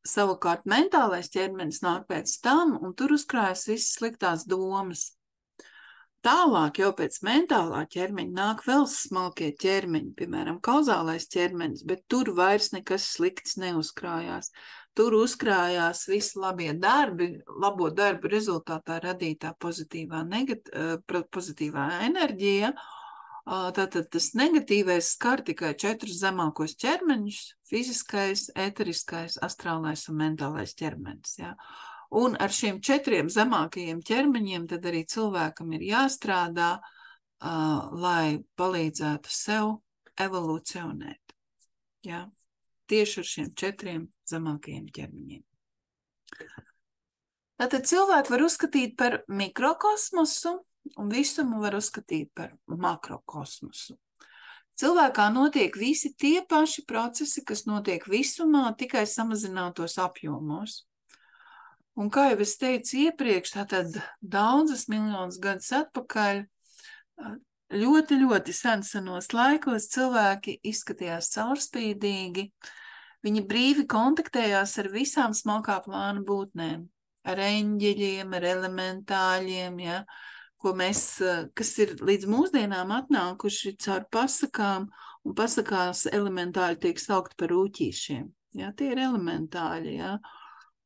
Savukārt mentālais ķermenis nāk pēc tam, un tur uzkrājas visas sliktās domas. Tālāk jau pēc mentālā ķermeņa nāk vēl smalkie ķermeņi, piemēram, kauzālais ķermenis, bet tur vairs nekas slikts neuzkrājās. Tur uzkrājās visi labie darbi, labo darbu rezultātā radītā pozitīvā enerģija. Tātad tas negatīvais skar tikai 4 zemākos ķermeņus – fiziskais, ēteriskais, astrālais un mentālais ķermenis. Ja? Un ar šiem 4 zemākajiem ķermeņiem tad arī cilvēkam ir jāstrādā, lai palīdzētu sev evolūcionēt. Ja? Tieši ar šiem 4 zemākajiem ķermeņiem. Tātad cilvēku var uzskatīt par mikrokosmosu, un visumu var uzskatīt par makrokosmosu. Cilvēkā notiek visi tie paši procesi, kas notiek visumā, tikai samazinātos apjomos. Un kā jau es teicu iepriekš, tātad daudzas miljonus gadus atpakaļ, ļoti, ļoti senos laikos cilvēki izskatījās caurspīdīgi, viņi brīvi kontaktējās ar visām smalkā plāna būtnēm, ar eņģeļiem, ar elementāļiem, ja, kas ir līdz mūsdienām atnākuši caur pasakām, un pasakās elementāļi tiek saukt par rūķīšiem. Ja, tie ir elementāļi, ja.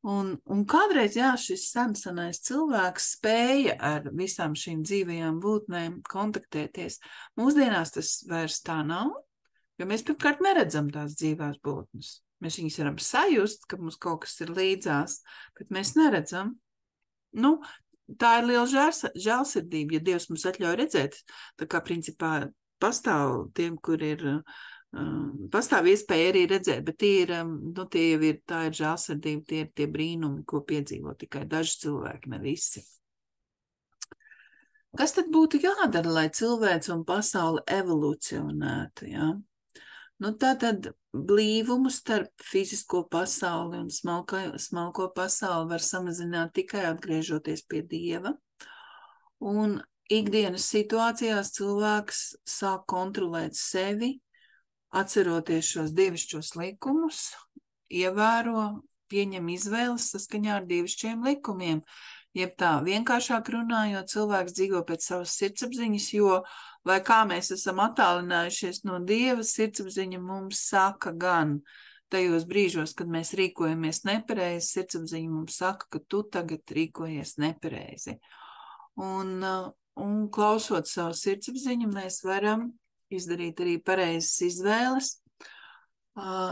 Un kādreiz, jā, šis senais cilvēks spēja ar visām šīm dzīvajām būtnēm kontaktēties. Mūsdienās tas vairs tā nav, jo mēs pirmkārt neredzam tās dzīvās būtnes. Mēs viņus varam sajust, ka mums kaut kas ir līdzās, bet mēs neredzam. Nu, tā ir liela žēlsirdība, ja Dievs mums atļauj redzēt. Tā kā principā pastāv tiem, kur ir... pastāv iespēja arī redzēt, bet tie jau ir, tā ir žēlsirdība, tie ir tie brīnumi, ko piedzīvo tikai daži cilvēki, ne visi. Kas tad būtu jādara, lai cilvēks un pasaule evolūcionētu, ja? Nu, tātad blīvumu starp fizisko pasauli un smalko pasauli var samazināt tikai atgriežoties pie Dieva, un ikdienas situācijās cilvēks sāk kontrolēt sevi, atceroties šos dievišķos likumus, ievēro, pieņem izvēles saskaņā ar dievišķiem likumiem. Jeb tā vienkāršāk runājot, cilvēks dzīvo pēc savas sirdsapziņas, jo, lai kā mēs esam attālinājušies no Dieva, sirdsapziņa mums saka gan tajos brīžos, kad mēs rīkojamies nepareizi, sirdsapziņa mums saka, ka tu tagad rīkojies nepareizi. Un klausot savu sirdsapziņu, mēs varam izdarīt arī pareizas izvēles.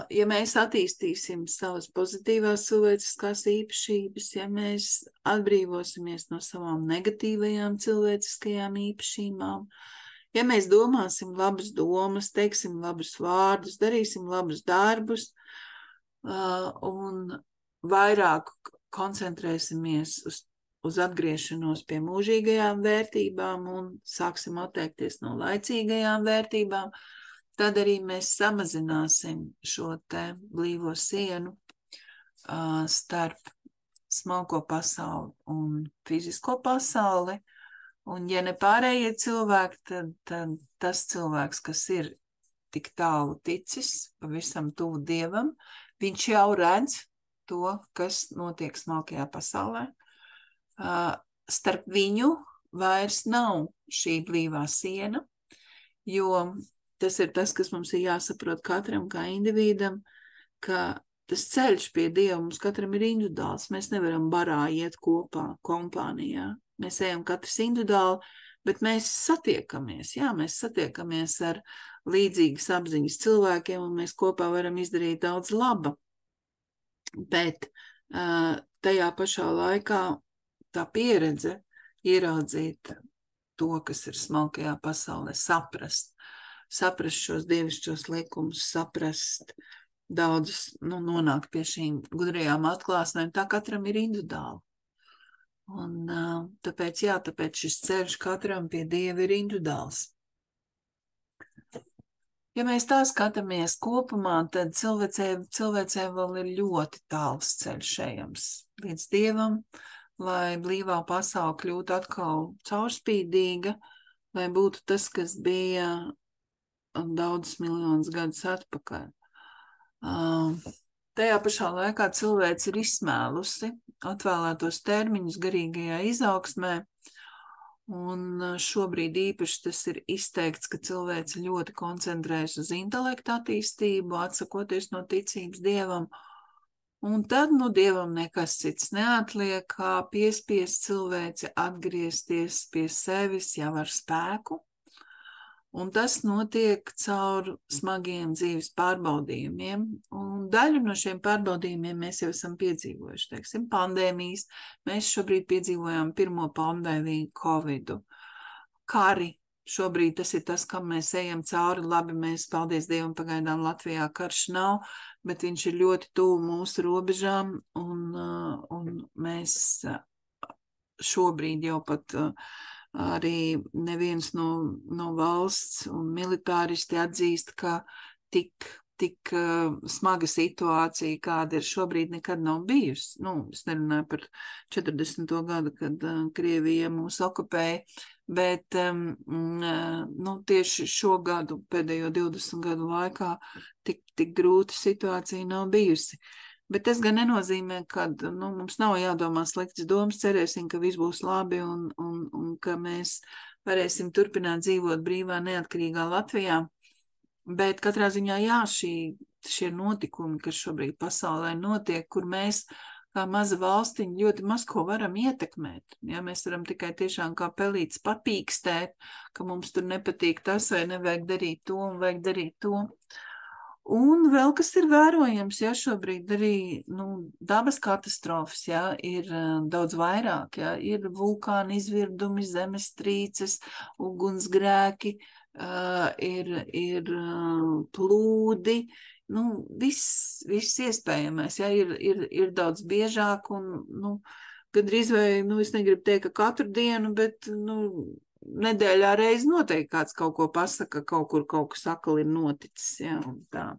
Ja mēs attīstīsim savas pozitīvās cilvēciskās īpašības, ja mēs atbrīvosimies no savām negatīvajām cilvēciskajām īpašībām, ja mēs domāsim labas domas, teiksim labus vārdus, darīsim labus darbus un vairāk koncentrēsimies uz atgriešanos pie mūžīgajām vērtībām un sāksim atteikties no laicīgajām vērtībām, tad arī mēs samazināsim šo te blīvo sienu starp smalko pasauli un fizisko pasauli. Un ja ne pārējie cilvēki, tad tas cilvēks, kas ir tik tālu ticis, pavisam tuvu Dievam, viņš jau redz to, kas notiek smalkajā pasaulē. Starp viņu vairs nav šī blīvā siena, jo tas ir tas, kas mums ir jāsaprot katram kā individam, ka tas ceļš pie Dieva mums katram ir individuāls. Mēs nevaram barā iet kopā, kompānijā. Mēs ejam katrs individuāli, bet mēs satiekamies. Jā, mēs satiekamies ar līdzīgas apziņas cilvēkiem, un mēs kopā varam izdarīt daudz laba. Bet tajā pašā laikā tā pieredze ieraudzīt to, kas ir smalkajā pasaulē, saprast šos dievišķos likumus, saprast daudzus, nonākt pie šīm gudrajām atklāsmēm, tā katram ir individuāli. Un tāpēc šis ceļš katram pie Dieva ir individuāls. Ja mēs tā skatāmies kopumā, tad cilvēcei vēl ir ļoti tāls ceļš ejams līdz Dievam, lai blīvā pasaule kļūtu atkal caurspīdīga, lai būtu tas, kas bija daudzus miljonus gadus atpakaļ. Tajā pašā laikā cilvēks ir izsmēlusi atvēlētos termiņus garīgajā izaugsmē, un šobrīd īpaši tas ir izteikts, ka cilvēks ļoti koncentrējas uz intelekta attīstību, atsakoties no ticības Dievam, un tad no Dievam nekas cits neatliek, kā piespiest cilvēci atgriezties pie sevis jau ar spēku, un tas notiek caur smagiem dzīves pārbaudījumiem, un daļu no šiem pārbaudījumiem mēs jau esam piedzīvojuši, teiksim, pandēmijas, mēs šobrīd piedzīvojām pirmo pandēmiju Covidu, kari, šobrīd tas ir tas, kam mēs ejam cauri, labi, mēs, paldies Dievam, pagaidām Latvijā karš nav, bet viņš ir ļoti tuvu mūsu robežām, un mēs šobrīd jau pat arī neviens no valsts un militāristi atzīst, ka tik smaga situācija, kāda ir šobrīd, nekad nav bijusi. Es nerunāju par 40. gadu, kad Krievija mūs okupēja, bet tieši šo gadu, pēdējo 20 gadu laikā, tik grūta situācija nav bijusi. Bet tas gan nenozīmē, ka mums nav jādomā sliktas domas, cerēsim, ka viss būs labi un ka mēs varēsim turpināt dzīvot brīvā, neatkarīgā Latvijā. Bet katrā ziņā, jā, šie notikumi, kas šobrīd pasaulē notiek, kur mēs kā maza valstiņa ļoti maz ko varam ietekmēt. Ja, mēs varam tikai tiešām kā pelītes papīkstēt, ka mums tur nepatīk tas vai nevajag darīt to un vajag darīt to. Un vēl kas ir vērojams, ja šobrīd arī dabas katastrofas, ja, ir daudz vairāk, ja, ir vulkāni izvirdumi, zemestrīces, ugunsgrēki, ir plūdi, viss iespējamais, ja, ir daudz biežāk un, gandrīz vai, es negribu teikt, ka katru dienu, bet, nedēļā reizi noteikti kāds kaut ko pasaka, kaut kur kaut kas akli ir noticis, ja, un tā.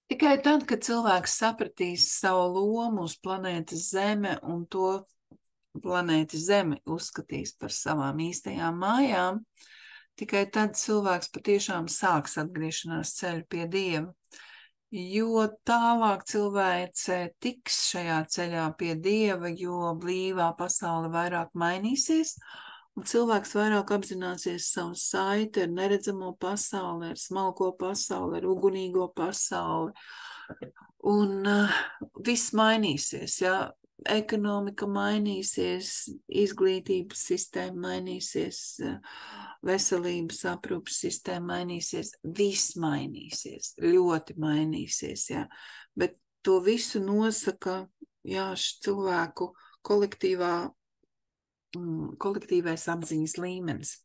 Tikai tad, kad cilvēks sapratīs savu lomu uz planētas Zeme un to planēti Zemi uzskatīs par savām īstajām mājām, tikai tad cilvēks patiešām sāks atgriešanās ceļu pie Dieva. Jo tālāk cilvēce tiks šajā ceļā pie Dieva, jo blīvā pasaule vairāk mainīsies, un cilvēks vairāk apzināsies savu saiti ar neredzamo pasauli, ar smalko pasauli, ar ugunīgo pasauli, un viss mainīsies, ja? Ekonomika mainīsies, izglītības sistēma mainīsies, veselības aprūpas sistēma mainīsies, viss mainīsies, ļoti mainīsies, jā. Bet to visu nosaka, jā, cilvēku kolektīvais apziņas līmenis.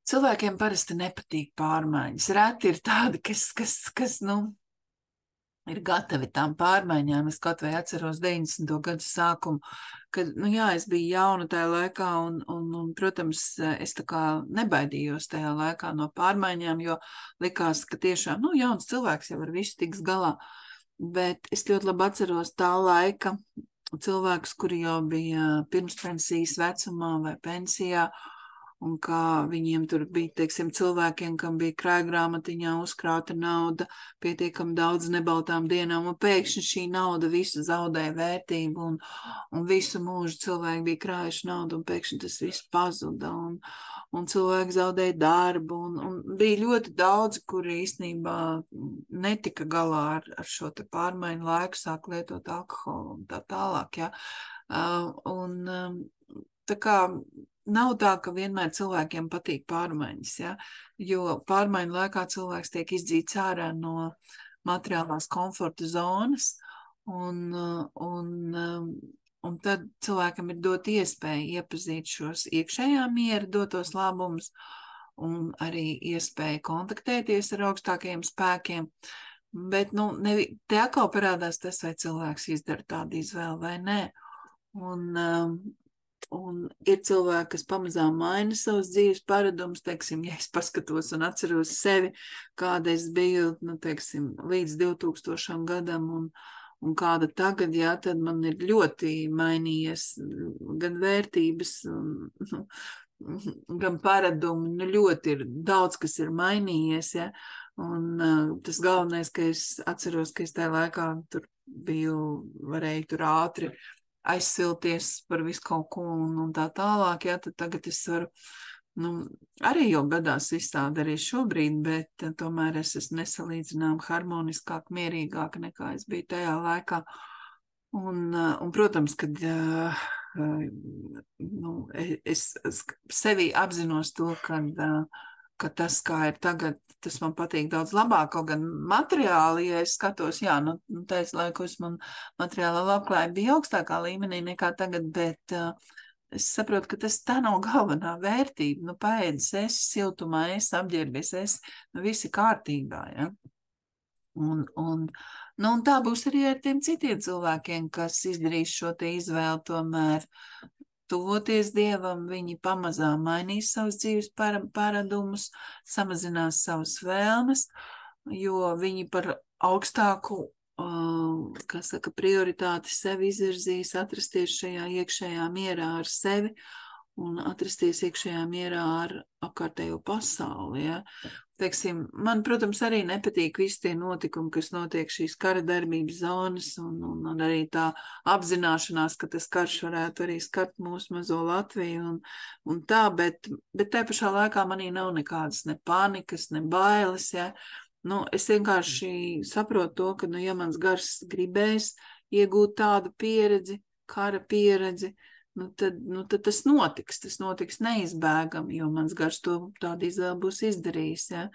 Cilvēkiem parasti nepatīk pārmaiņas. Reti ir tādi, kas ir gatavi tām pārmaiņām. Es kaut vai atceros 90. gadu sākumu, kad, es biju jauna tajā laikā un protams, es tā kā nebaidījos tajā laikā no pārmaiņām, jo likās, ka tiešām, jauns cilvēks jau ar visu tiks galā. Bet es ļoti labi atceros tā laika cilvēkus, kuri jau bija pirmspensijas vecumā vai pensijā, un kā viņiem tur bija, teiksim, cilvēkiem, kam bija krājgrāmatiņā uzkrāta nauda, pietiekami daudz nebaltām dienām, un pēkšņi šī nauda visu zaudēja vērtību, un visu mūžu cilvēki bija krājuši naudu, un pēkšņi tas viss pazuda, un cilvēki zaudēja darbu, un bija ļoti daudz, kuri īstenībā netika galā ar šo te pārmaiņu laiku, sāk lietot alkoholu un tā tālāk, ja. Tā kā nav tā, ka vienmēr cilvēkiem patīk pārmaiņas, ja? Jo pārmaiņu laikā cilvēks tiek izdzīts ārā no materiālās komforta zonas, un tad cilvēkam ir dot iespēju iepazīt šos iekšējā miera dotos labumus, un arī iespēju kontaktēties ar augstākajiem spēkiem, bet, te atkal parādās tas, vai cilvēks izdara tādu izvēli vai nē, un Un ir cilvēki, kas pamazām maina savus dzīves paradumus, teiksim, ja es paskatos un atceros sevi, kāda es biju, teiksim, līdz 2000. gadam un kāda tagad, jā, tad man ir ļoti mainījies gan vērtības, gan paradumi, ļoti ir daudz, kas ir mainījies, jā. Un tas galvenais, ka es atceros, ka es tajā laikā tur biju, varēju tur ātri aizsilties par visu kaut ko un tā tālāk, jā, tad tagad es varu, arī jau gadās izstādi arī šobrīd, bet tomēr es esmu nesalīdzinām harmoniskāk, mierīgāk nekā es biju tajā laikā. Un protams, kad es sevi apzinos to, ka tas, kā ir tagad, tas man patīk daudz labāk, kaut gan materiāli, ja es skatos, jā, tais laikos man materiāla labklājība bija augstākā līmenī nekā tagad, bet es saprotu, ka tas tā nav galvenā vērtība, paēdis, es siltumā, es apģērbies, es, visi kārtībā, ja. Un tā būs arī ar tiem citiem cilvēkiem, kas izdarīs šo te izvēli tomēr tuvoties Dievam, viņi pamazām mainīs savus dzīves paradumus, samazinās savas vēlmes, jo viņi par augstāku, prioritāti sevi izvirzīs, atrasties šajā iekšējā mierā ar sevi un atrasties iekšējā mierā ar apkārtējo pasauli, ja. Teiksim, man, protams, arī nepatīk visi tie notikumi, kas notiek šīs kara darbības zonas un arī tā apzināšanās, ka tas karš varētu arī skart mūsu mazo Latviju un tā, bet tā pašā laikā manī nav nekādas ne panikas, ne bailes, ja. Es vienkārši saprotu to, ka, ja mans gars gribēs iegūt tādu pieredzi, kara pieredzi, tad tas notiks neizbēgami, jo mans gars to tādu izvēli būs izdarījis, ja?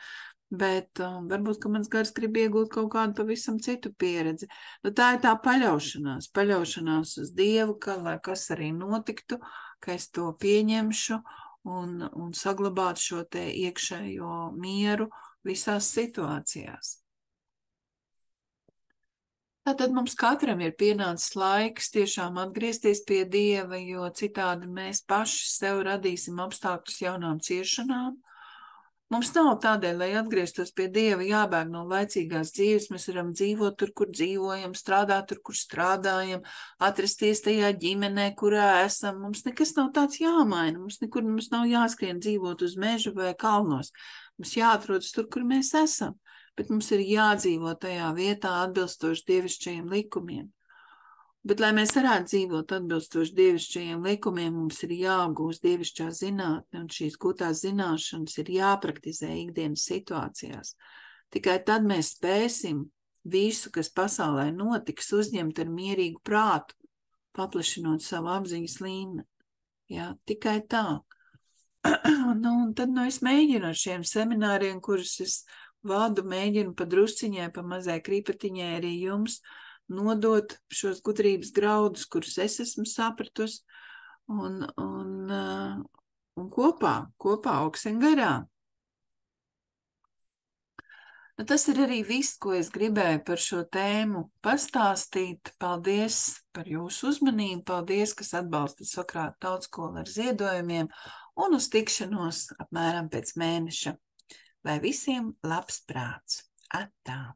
Bet varbūt, ka mans gars grib iegūt kaut kādu pavisam citu pieredzi. Tā ir tā paļaušanās uz Dievu, ka, lai kas arī notiktu, ka es to pieņemšu un saglabātu šo te iekšējo mieru visās situācijās. Tātad mums katram ir pienācis laiks tiešām atgriezties pie Dieva, jo citādi mēs paši sev radīsim apstākļus jaunām ciešanām. Mums nav tādēļ, lai atgrieztos pie Dieva, jābēg no laicīgās dzīves, mēs varam dzīvot tur, kur dzīvojam, strādāt tur, kur strādājam, atrasties tajā ģimenē, kurā esam. Mums nekas nav tāds jāmaina, mums nav jāskrien dzīvot uz mežu vai kalnos. Mums jāatrodas tur, kur mēs esam. Bet mums ir jādzīvo tajā vietā atbilstoši dievišķajiem likumiem. Bet, lai mēs varētu dzīvot atbilstoši dievišķajiem likumiem, mums ir jāapgūst dievišķā zinātne, un šīs gūtās zināšanas ir jāpraktizē ikdienas situācijās. Tikai tad mēs spēsim visu, kas pasaulē notiks, uzņemt ar mierīgu prātu, paplašinot savu apziņas līmeni. Jā, tikai tā. Un tad es mēģinu ar šiem semināriem, kurus es vadu, mēģinu pa drusciņai, pa mazai krīpatiņai arī jums nodot šos gudrības graudus, kurus es esmu sapratusi, un kopā augsim garā. Tas ir arī viss, ko es gribēju par šo tēmu pastāstīt. Paldies par jūsu uzmanību, paldies, kas atbalsta Sokrāta tautskolu ar ziedojumiem, un uz tikšanos apmēram pēc mēneša. Lai visiem labs prāts! Atā!